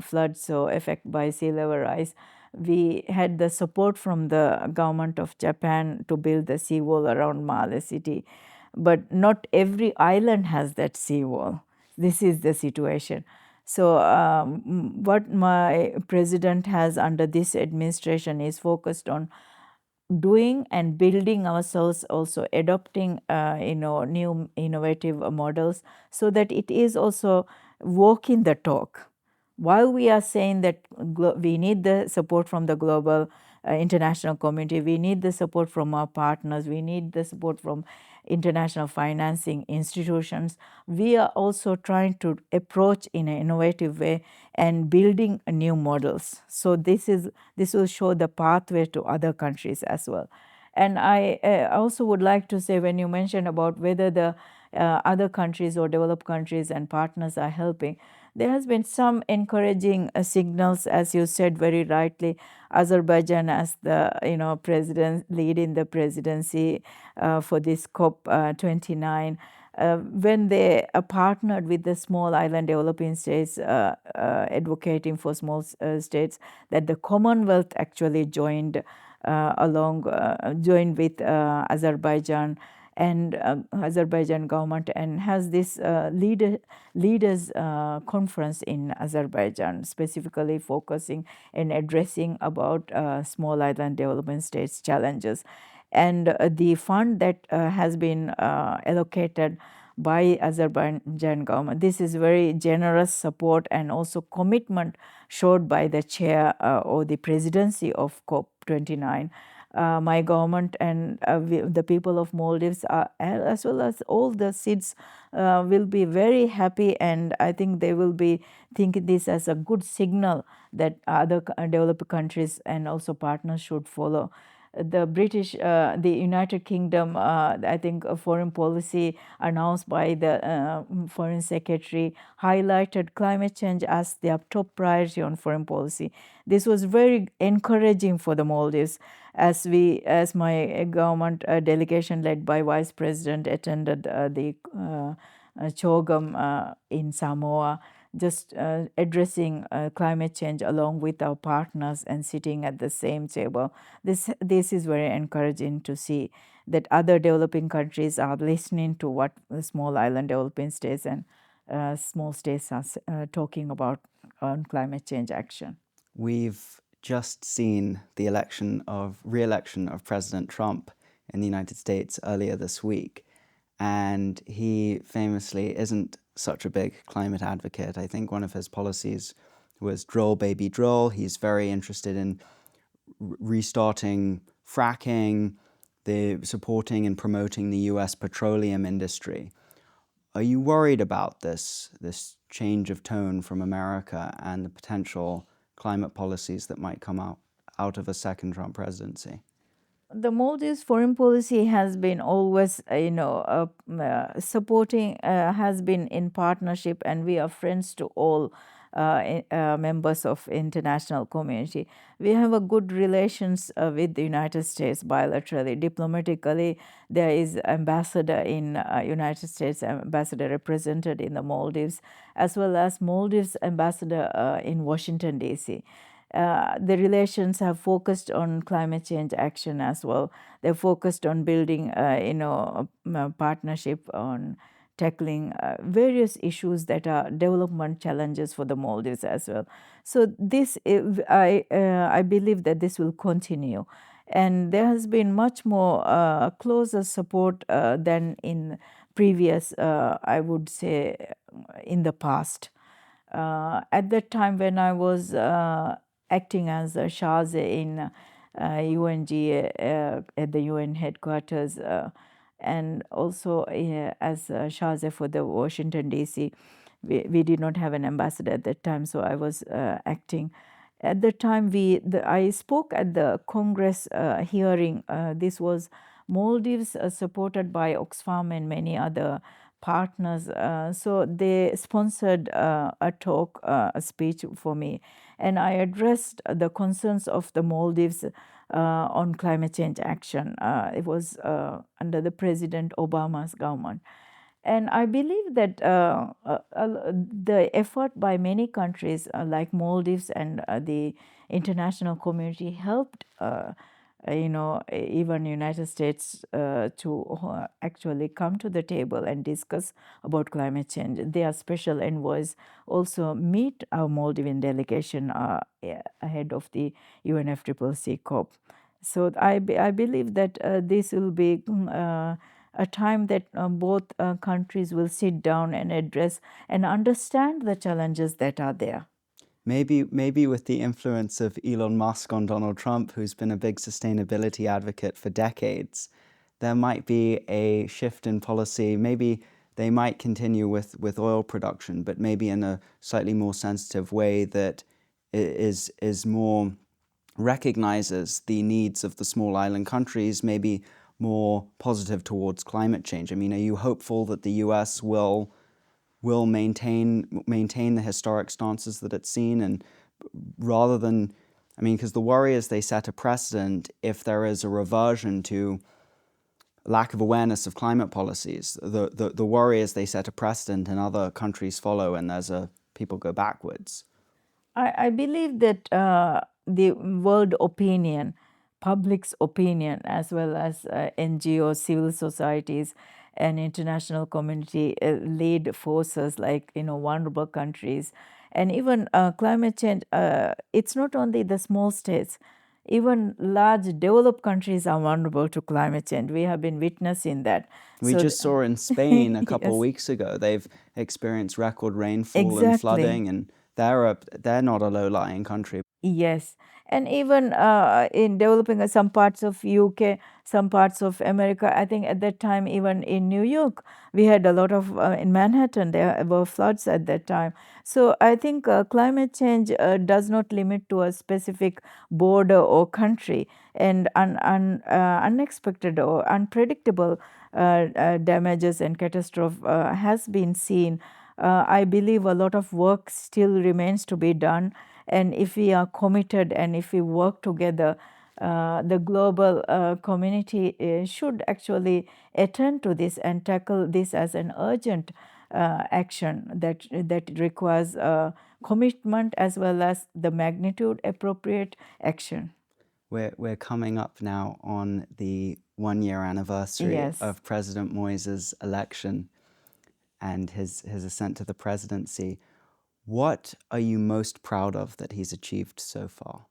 floods, so affected by sea level rise, we had the support from the government of Japan to build the seawall around Male city. But not every island has that seawall. This is the situation. So what my president has under this administration is focused on doing and building ourselves, also adopting new innovative models, so that it is also walking the talk. While we are saying that we need the support from the global international community, we need the support from our partners, we need the support from international financing institutions, we are also trying to approach in an innovative way and building new models. So this will show the pathway to other countries as well. And I also would like to say, when you mentioned about whether the other countries or developed countries and partners are helping, there has been some encouraging signals, as you said very rightly. Azerbaijan as the president leading the presidency for this COP29. When they partnered with the small island developing states, advocating for small states, that the Commonwealth actually joined joined with Azerbaijan and Azerbaijan government, and has this leaders conference in Azerbaijan, specifically focusing and addressing about small island development states challenges. And the fund that has been allocated by Azerbaijan government, this is very generous support and also commitment showed by the chair or the presidency of COP29. My government and the people of Maldives, as well as all the SIDS, will be very happy, and I think they will be thinking this as a good signal that other developed countries and also partners should follow. The United Kingdom, I think a foreign policy announced by the Foreign Secretary highlighted climate change as their top priority on foreign policy. This was very encouraging for the Maldives, as my government delegation led by Vice President attended the CHOGM in Samoa, just addressing climate change along with our partners and sitting at the same table. This is very encouraging to see that other developing countries are listening to what the small island developing states and small states are talking about on climate change action. We've just seen the re-election of President Trump in the United States earlier this week, and he famously isn't such a big climate advocate. I think one of his policies was drill, baby, drill. He's very interested in restarting fracking, supporting and promoting the US petroleum industry. Are you worried about this change of tone from America and the potential climate policies that might come out of a second Trump presidency? The Maldives foreign policy has been always, supporting, has been in partnership, and we are friends to all members of international community. We have a good relations with the United States bilaterally, diplomatically. There is ambassador in United States, ambassador represented in the Maldives, as well as Maldives ambassador in Washington, D.C. The relations have focused on climate change action as well. They're focused on building, a partnership on tackling various issues that are development challenges for the Maldives as well. So I believe that this will continue, and there has been much more closer support than in previous, I would say, in the past. At that time when I was acting as a Shaze in UNGA at the UN headquarters, and also as Shaze for the Washington, D.C. We did not have an ambassador at that time, so I was acting. At the time, I spoke at the Congress hearing. This was Maldives, supported by Oxfam and many other partners. So they sponsored a talk, a speech for me, and I addressed the concerns of the Maldives on climate change action. It was under the President Obama's government. And I believe that the effort by many countries like Maldives and the international community helped, even United States to actually come to the table and discuss about climate change. Their special envoys also meet our Maldivian delegation ahead of the UNFCCC COP. So I believe that this will be a time that both countries will sit down and address and understand the challenges that are there. Maybe with the influence of Elon Musk on Donald Trump, who's been a big sustainability advocate for decades, there might be a shift in policy. Maybe they might continue with oil production, but maybe in a slightly more sensitive way that is more recognizes the needs of the small island countries, maybe more positive towards climate change? I mean, are you hopeful that the US will maintain the historic stances that it's seen, and rather than, I mean, because the worry is they set a precedent if there is a reversion to lack of awareness of climate policies. The worry is they set a precedent and other countries follow, and people go backwards. I believe that the world opinion, public's opinion, as well as NGOs, civil societies, and international community lead forces like vulnerable countries, and even climate change. It's not only the small states. Even large developed countries are vulnerable to climate change. We have been witnessing that. We So, just saw in Spain a couple of yes, weeks ago, they've experienced record rainfall and exactly. flooding, and they're not a low-lying country. Yes, and even in developing some parts of UK, some parts of America, I think at that time, even in New York, we had a lot of, in Manhattan, there were floods at that time. So I think climate change does not limit to a specific border or country, and unexpected or unpredictable damages and catastrophe has been seen. I believe a lot of work still remains to be done, and if we are committed and if we work together, the global community should actually attend to this and tackle this as an urgent action that requires commitment as well as the magnitude appropriate action. We're coming up now on the 1-year anniversary Yes. of President Moises' election and his ascent to the presidency. What are you most proud of that he's achieved so far?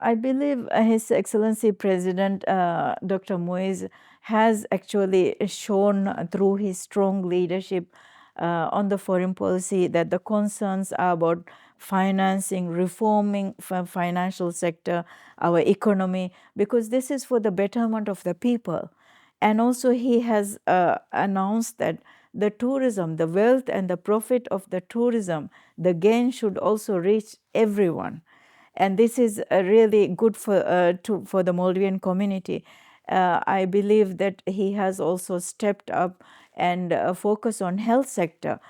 I believe His Excellency President Dr. Moise has actually shown through his strong leadership on the foreign policy that the concerns are about financing, reforming financial sector, our economy, because this is for the betterment of the people. And also he has announced that the tourism, the wealth and the profit of the tourism, the gain should also reach everyone, and this is really good for the Maldivian community. I believe that he has also stepped up and focused on health sector,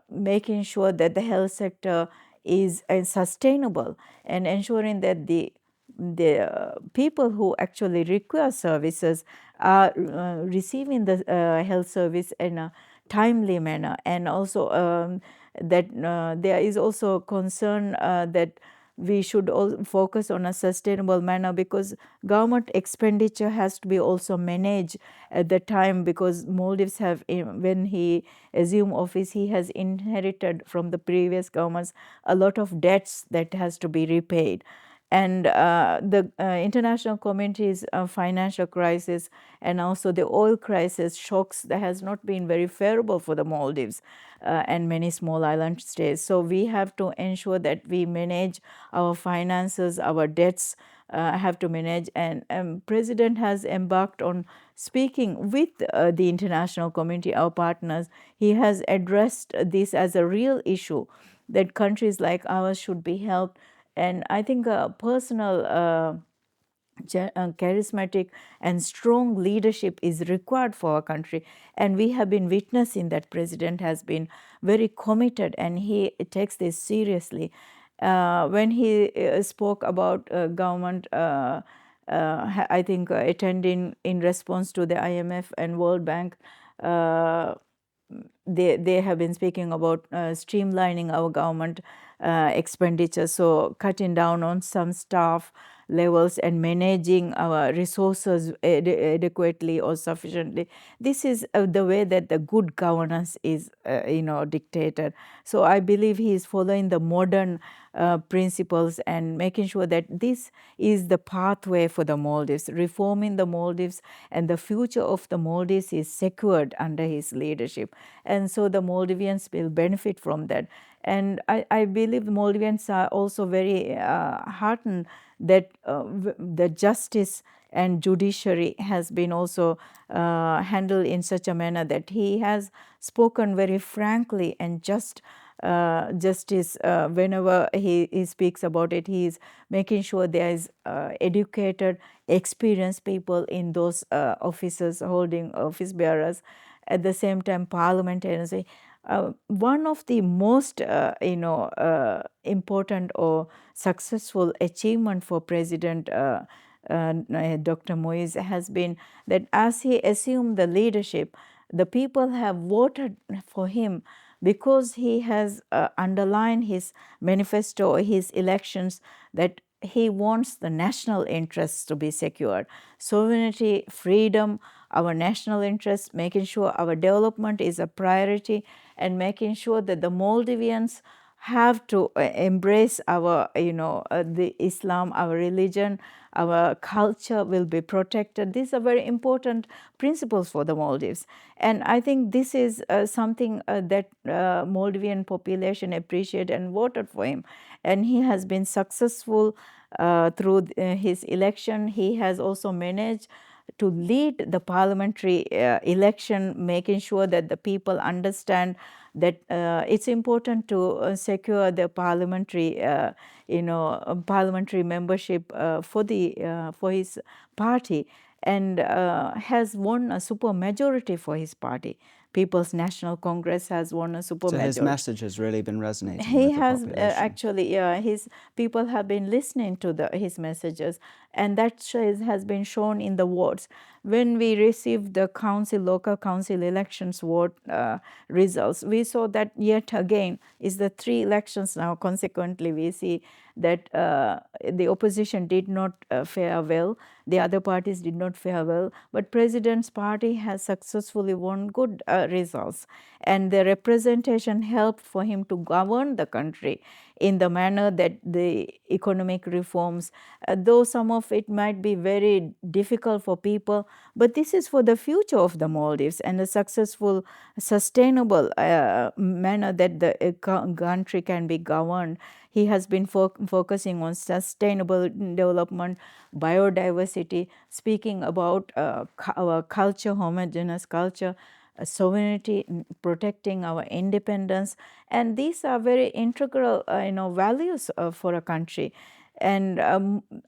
making sure that the health sector is sustainable and ensuring that the people who actually require services are receiving the health service in a timely manner, and also that there is also concern that we should all focus on a sustainable manner, because government expenditure has to be also managed at the time, because Maldives have, when he assumed office, he has inherited from the previous governments a lot of debts that has to be repaid, and the international community's financial crisis and also the oil crisis shocks that has not been very favorable for the Maldives and many small island states. So we have to ensure that we manage our finances, our debts have to manage, and President has embarked on speaking with the international community, our partners. He has addressed this as a real issue that countries like ours should be helped, and I think personal charismatic and strong leadership is required for our country, and we have been witnessing that president has been very committed and he takes this seriously. When he spoke about government, I think attending in response to the IMF and World Bank, they have been speaking about streamlining our government expenditure, so cutting down on some staff levels and managing our resources adequately or sufficiently. This is the way that the good governance is dictated. So I believe he is following the modern principles and making sure that this is the pathway for the Maldives, reforming the Maldives, and the future of the Maldives is secured under his leadership. And so the Maldivians will benefit from that. And I believe Maldivians are also very heartened that the justice and judiciary has been also handled in such a manner that he has spoken very frankly and just justice. Whenever he speaks about it, he is making sure there is educated, experienced people in those offices, holding office bearers. At the same time, parliamentarians. One of the most important or successful achievement for President Dr. Moise has been that as he assumed the leadership, the people have voted for him because he has underlined his manifesto, his elections, that he wants the national interests to be secured. Sovereignty, freedom, our national interests, making sure our development is a priority, and making sure that the Maldivians have to embrace our, the Islam, our religion, our culture will be protected. These are very important principles for the Maldives. And I think this is something that Maldivian population appreciate and voted for him. And he has been successful through his election. He has also managed to lead the parliamentary election, making sure that the people understand that it's important to secure the parliamentary, parliamentary membership for his party, and has won a super majority for his party. People's National Congress has won a super So his majority. message has really been resonating He with the has population. actually, his people have been listening to his messages, and that has been shown in the votes. When we received the local council elections vote results, we saw that yet again is the 3 elections now consequently we see that the opposition did not fare well, the other parties did not fare well, but President's party has successfully won good results, and the representation helped for him to govern the country in the manner that the economic reforms, though some of it might be very difficult for people, but this is for the future of the Maldives and a successful, sustainable manner that the country can be governed. He has been focusing on sustainable development, biodiversity, speaking about our culture, homogeneous culture, sovereignty, protecting our independence, and these are very integral, values for a country. And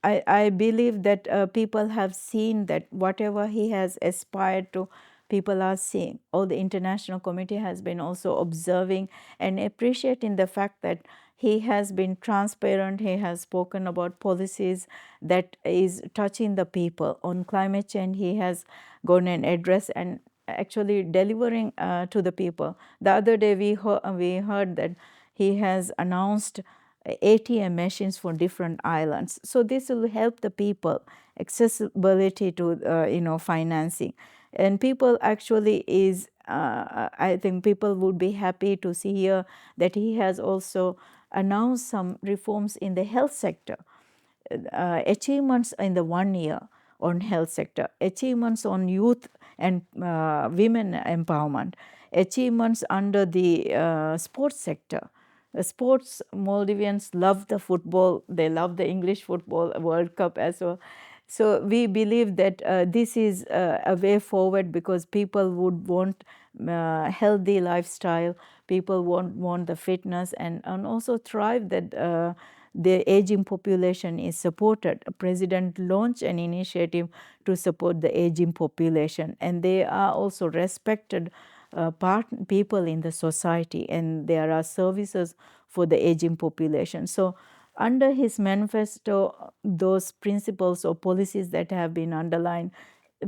I believe that people have seen that whatever he has aspired to, people are seeing. All the international community has been also observing and appreciating the fact that he has been transparent. He has spoken about policies that is touching the people. On climate change, he has gone and addressed and actually delivering to the people. The other day we heard that he has announced ATM machines for different islands. So this will help the people, accessibility to financing. And people actually is, I think people would be happy to see here that he has also announced some reforms in the health sector. Achievements in the 1 year on health sector, achievements on youth and women empowerment, achievements under the sports sector. Sports, Maldivians love the football, they love the English football World Cup as well. So we believe that this is a way forward because people would want healthy lifestyle, people want the fitness and also thrive that the aging population is supported. President launched an initiative to support the aging population, and they are also respected people in the society, and there are services for the aging population. So under his manifesto, those principles or policies that have been underlined,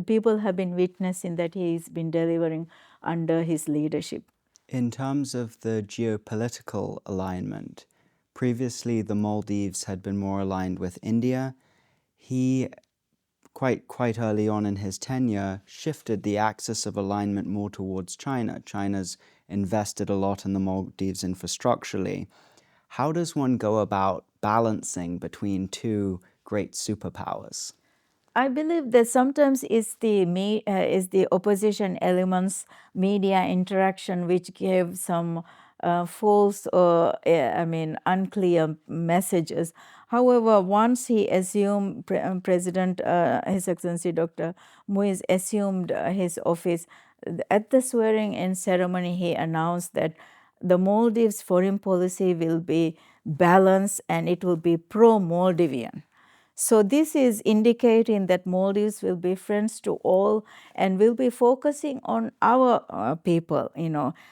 people have been witnessing that he has been delivering under his leadership. In terms of the geopolitical alignment, previously the Maldives had been more aligned with India. He, quite early on in his tenure, shifted the axis of alignment more towards China. China's invested a lot in the Maldives infrastructurally. How does one go about balancing between two great superpowers? I believe that sometimes it's the opposition elements, media interaction, which gave some false or unclear messages. However, once he assumed, President, His Excellency Dr. Moise assumed his office, at the swearing-in ceremony, he announced that the Maldives foreign policy will be balanced and it will be pro-Maldivian. So this is indicating that Maldives will be friends to all and will be focusing on our people,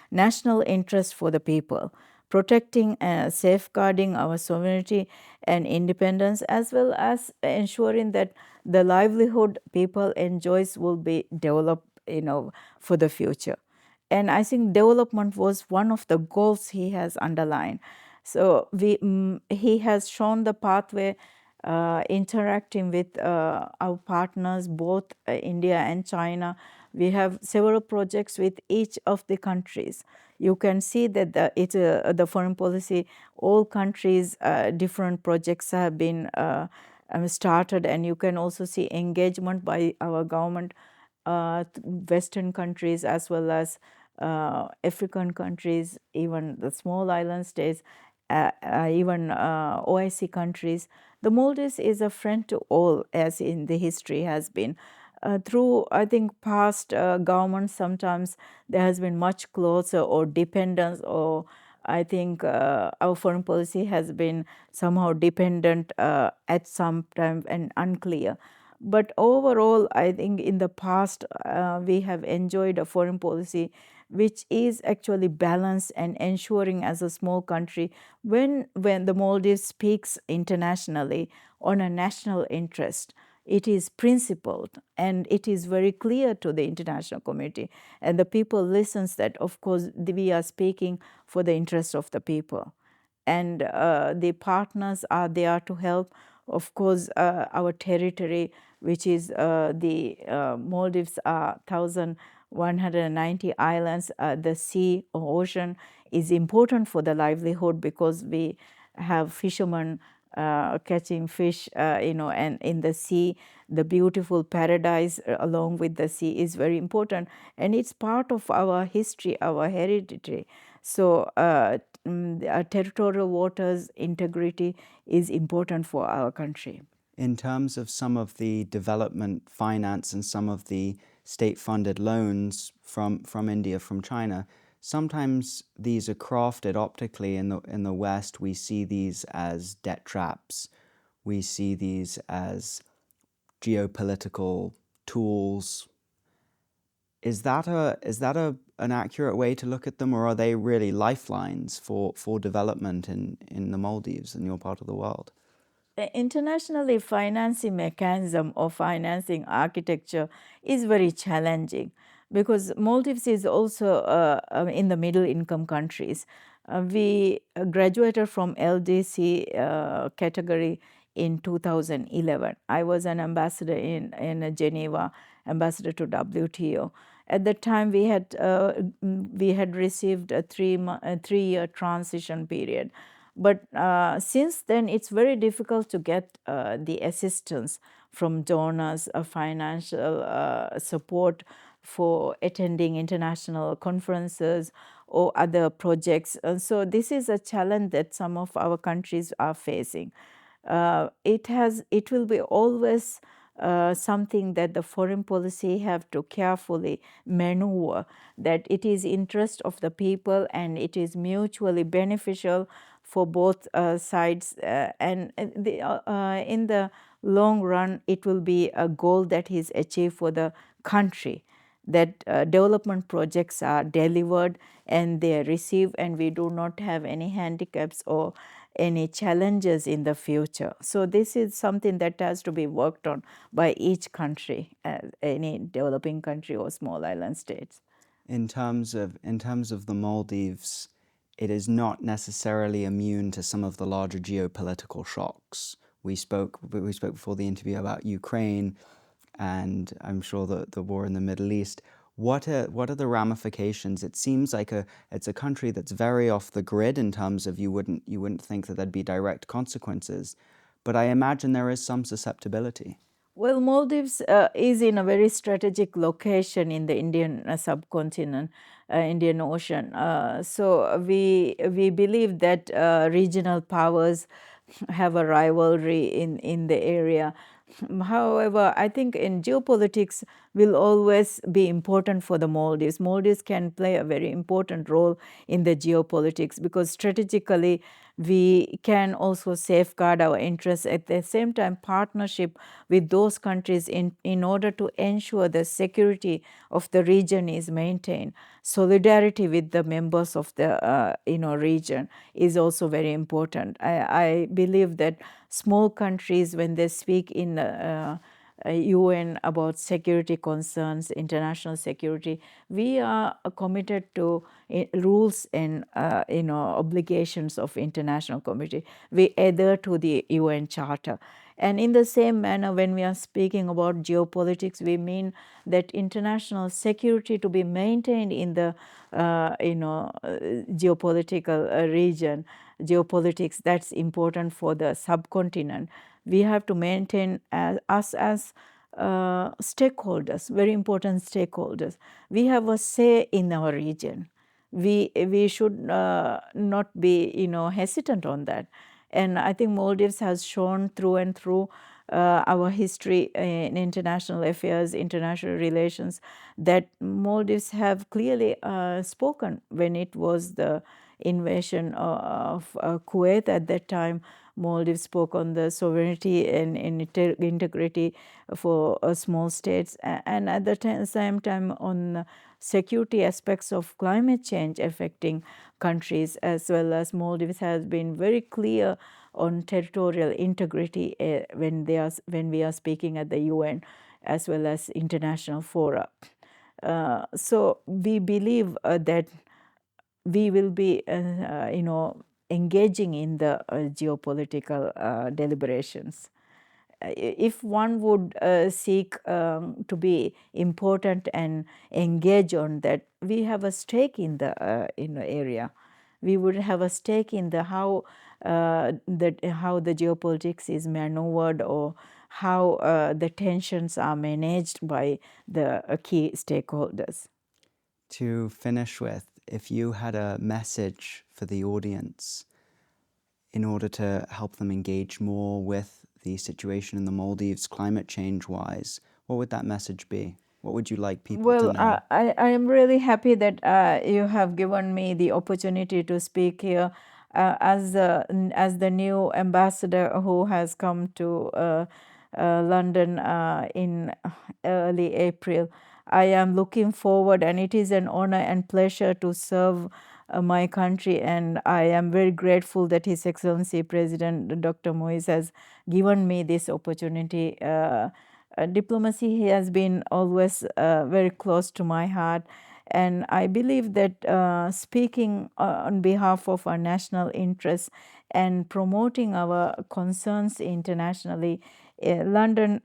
national interest for the people, protecting and safeguarding our sovereignty and independence, as well as ensuring that the livelihood people enjoys will be developed, for the future. And I think development was one of the goals he has underlined. So he has shown the pathway, interacting with our partners, both India and China. We have several projects with each of the countries. You can see that the foreign policy, all countries, different projects have been started, and you can also see engagement by our government, Western countries as well as African countries, even the small island states, even OIC countries. The Maldives is a friend to all, as in the history has been. Through, I think, past governments, sometimes there has been much closer or dependence, or I think our foreign policy has been somehow dependent at some time and unclear. But overall, I think in the past, we have enjoyed a foreign policy which is actually balanced and ensuring, as a small country, when the Maldives speaks internationally on a national interest, it is principled and it is very clear to the international community, and the people listens that, of course, we are speaking for the interest of the people, and the partners are there to help. Of course, our territory, which is the Maldives, are 1,190 islands. The sea or ocean is important for the livelihood because we have fishermen catching fish, and in the sea, the beautiful paradise along with the sea is very important, and it's part of our history, our heritage. So, territorial waters integrity is important for our country. In terms of some of the development finance and some of the state-funded loans from India, from China, sometimes these are crafted optically in the West. We see these as debt traps. We see these as geopolitical tools. Is that an accurate way to look at them, or are they really lifelines for development in the Maldives, in your part of the world? Internationally, financing mechanism or financing architecture is very challenging because Maldives is also in the middle income countries. We graduated from LDC category in 2011. I was an ambassador in Geneva, ambassador to WTO. At that time, we had received a 3-year transition period. But since then, it's very difficult to get the assistance from donors, financial support for attending international conferences or other projects. So this is a challenge that some of our countries are facing. It will be always something that the foreign policy have to carefully maneuver, that it is interest of the people and it is mutually beneficial for both sides, and in the long run it will be a goal that is achieved for the country, that development projects are delivered and they are received and we do not have any handicaps or any challenges in the future. So this is something that has to be worked on by each country, any developing country or small island states. In terms of the Maldives, it is not necessarily immune to some of the larger geopolitical shocks. We spoke before the interview about Ukraine, and I'm sure the war in the Middle East. What are the ramifications? It seems like it's a country that's very off the grid in terms of you wouldn't think that there'd be direct consequences, but I imagine there is some susceptibility. Well, Maldives is in a very strategic location in the Indian subcontinent, Indian Ocean. So we believe that regional powers have a rivalry in the area. However, I think in geopolitics, will always be important for the Maldives. Maldives can play a very important role in the geopolitics because strategically we can also safeguard our interests, at the same time partnership with those countries in order to ensure the security of the region is maintained. Solidarity with the members of the region is also very important. I believe that small countries, when they speak in UN about security concerns, international security, we are committed to rules and obligations of international community. We adhere to the UN Charter. And in the same manner, when we are speaking about geopolitics, we mean that international security to be maintained in the geopolitical region, geopolitics, that's important for the subcontinent. We have to maintain us as stakeholders, very important stakeholders. We have a say in our region. We should not be hesitant on that. And I think Maldives has shown through and through our history in international affairs, international relations, that Maldives have clearly spoken when it was the invasion of Kuwait at that time. Maldives spoke on the sovereignty and integrity for small states, and at the same time on security aspects of climate change affecting countries, as well as Maldives has been very clear on territorial integrity when we are speaking at the UN as well as international fora. So we believe that we will be engaging in the geopolitical deliberations. If one would seek to be important and engage on that, we have a stake in the area. We would have a stake in the how the geopolitics is maneuvered, or how the tensions are managed by the key stakeholders. To finish with, if you had a message for the audience in order to help them engage more with the situation in the Maldives climate change-wise, what would that message be? What would you like people to know? I am really happy that you have given me the opportunity to speak here as the new ambassador who has come to London in early April. I am looking forward, and it is an honor and pleasure to serve my country, and I am very grateful that His Excellency President Dr. Moise has given me this opportunity. Diplomacy has been always very close to my heart, and I believe that speaking on behalf of our national interests and promoting our concerns internationally, London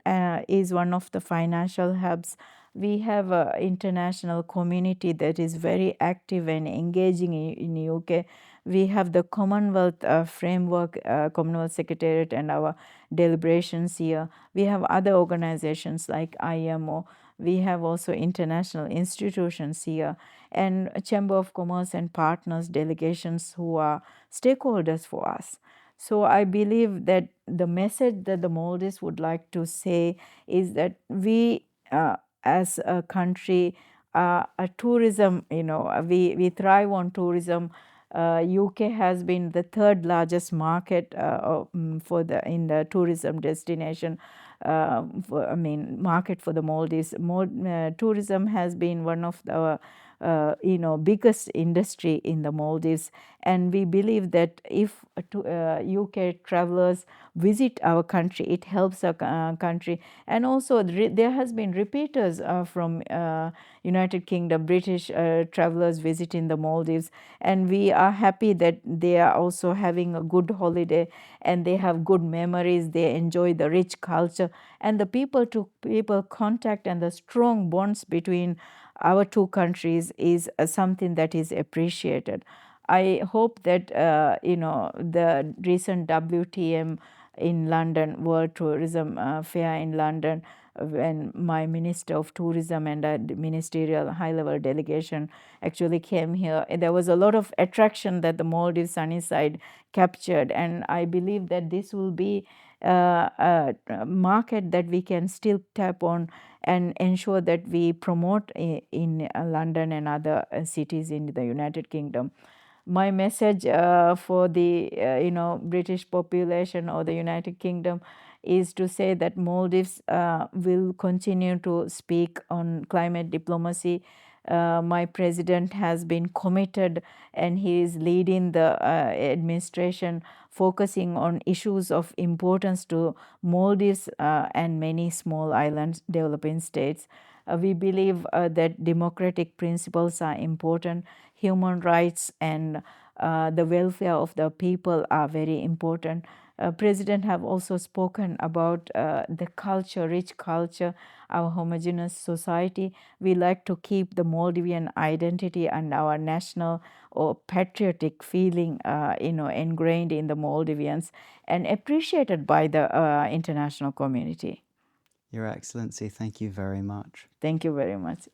is one of the financial hubs. We have an international community that is very active and engaging in UK. We have the Commonwealth framework, Commonwealth Secretariat, and our deliberations here. We have other organizations like IMO. We have also international institutions here, and Chamber of Commerce and partners delegations who are stakeholders for us. So I believe that the message that the Maldives would like to say is that we, as a country, a tourism, we thrive on tourism. UK has been the third largest market for in the tourism destination. Market for the Maldives. Tourism has been one of the biggest industry in the Maldives, and we believe that if UK travelers visit our country, it helps our country. And also there has been repeaters from United Kingdom, British travelers visiting the Maldives, and we are happy that they are also having a good holiday and they have good memories. They enjoy the rich culture and the people to people contact, and the strong bonds between our two countries is something that is appreciated. I hope that the recent WTM in London, World Tourism Fair in London, when my Minister of Tourism and a ministerial high-level delegation actually came here, there was a lot of attraction that the Maldives Sunnyside captured, and I believe that this will be market that we can still tap on and ensure that we promote in London and other cities in the United Kingdom. My message for the British population or the United Kingdom is to say that Maldives will continue to speak on climate diplomacy. My president has been committed and he is leading the administration focusing on issues of importance to Maldives and many small island developing states. We believe that democratic principles are important, human rights and the welfare of the people are very important. President have also spoken about the culture, rich culture, our homogeneous society. We like to keep the Maldivian identity and our national or patriotic feeling, ingrained in the Maldivians and appreciated by the international community. Your Excellency, thank you very much. Thank you very much.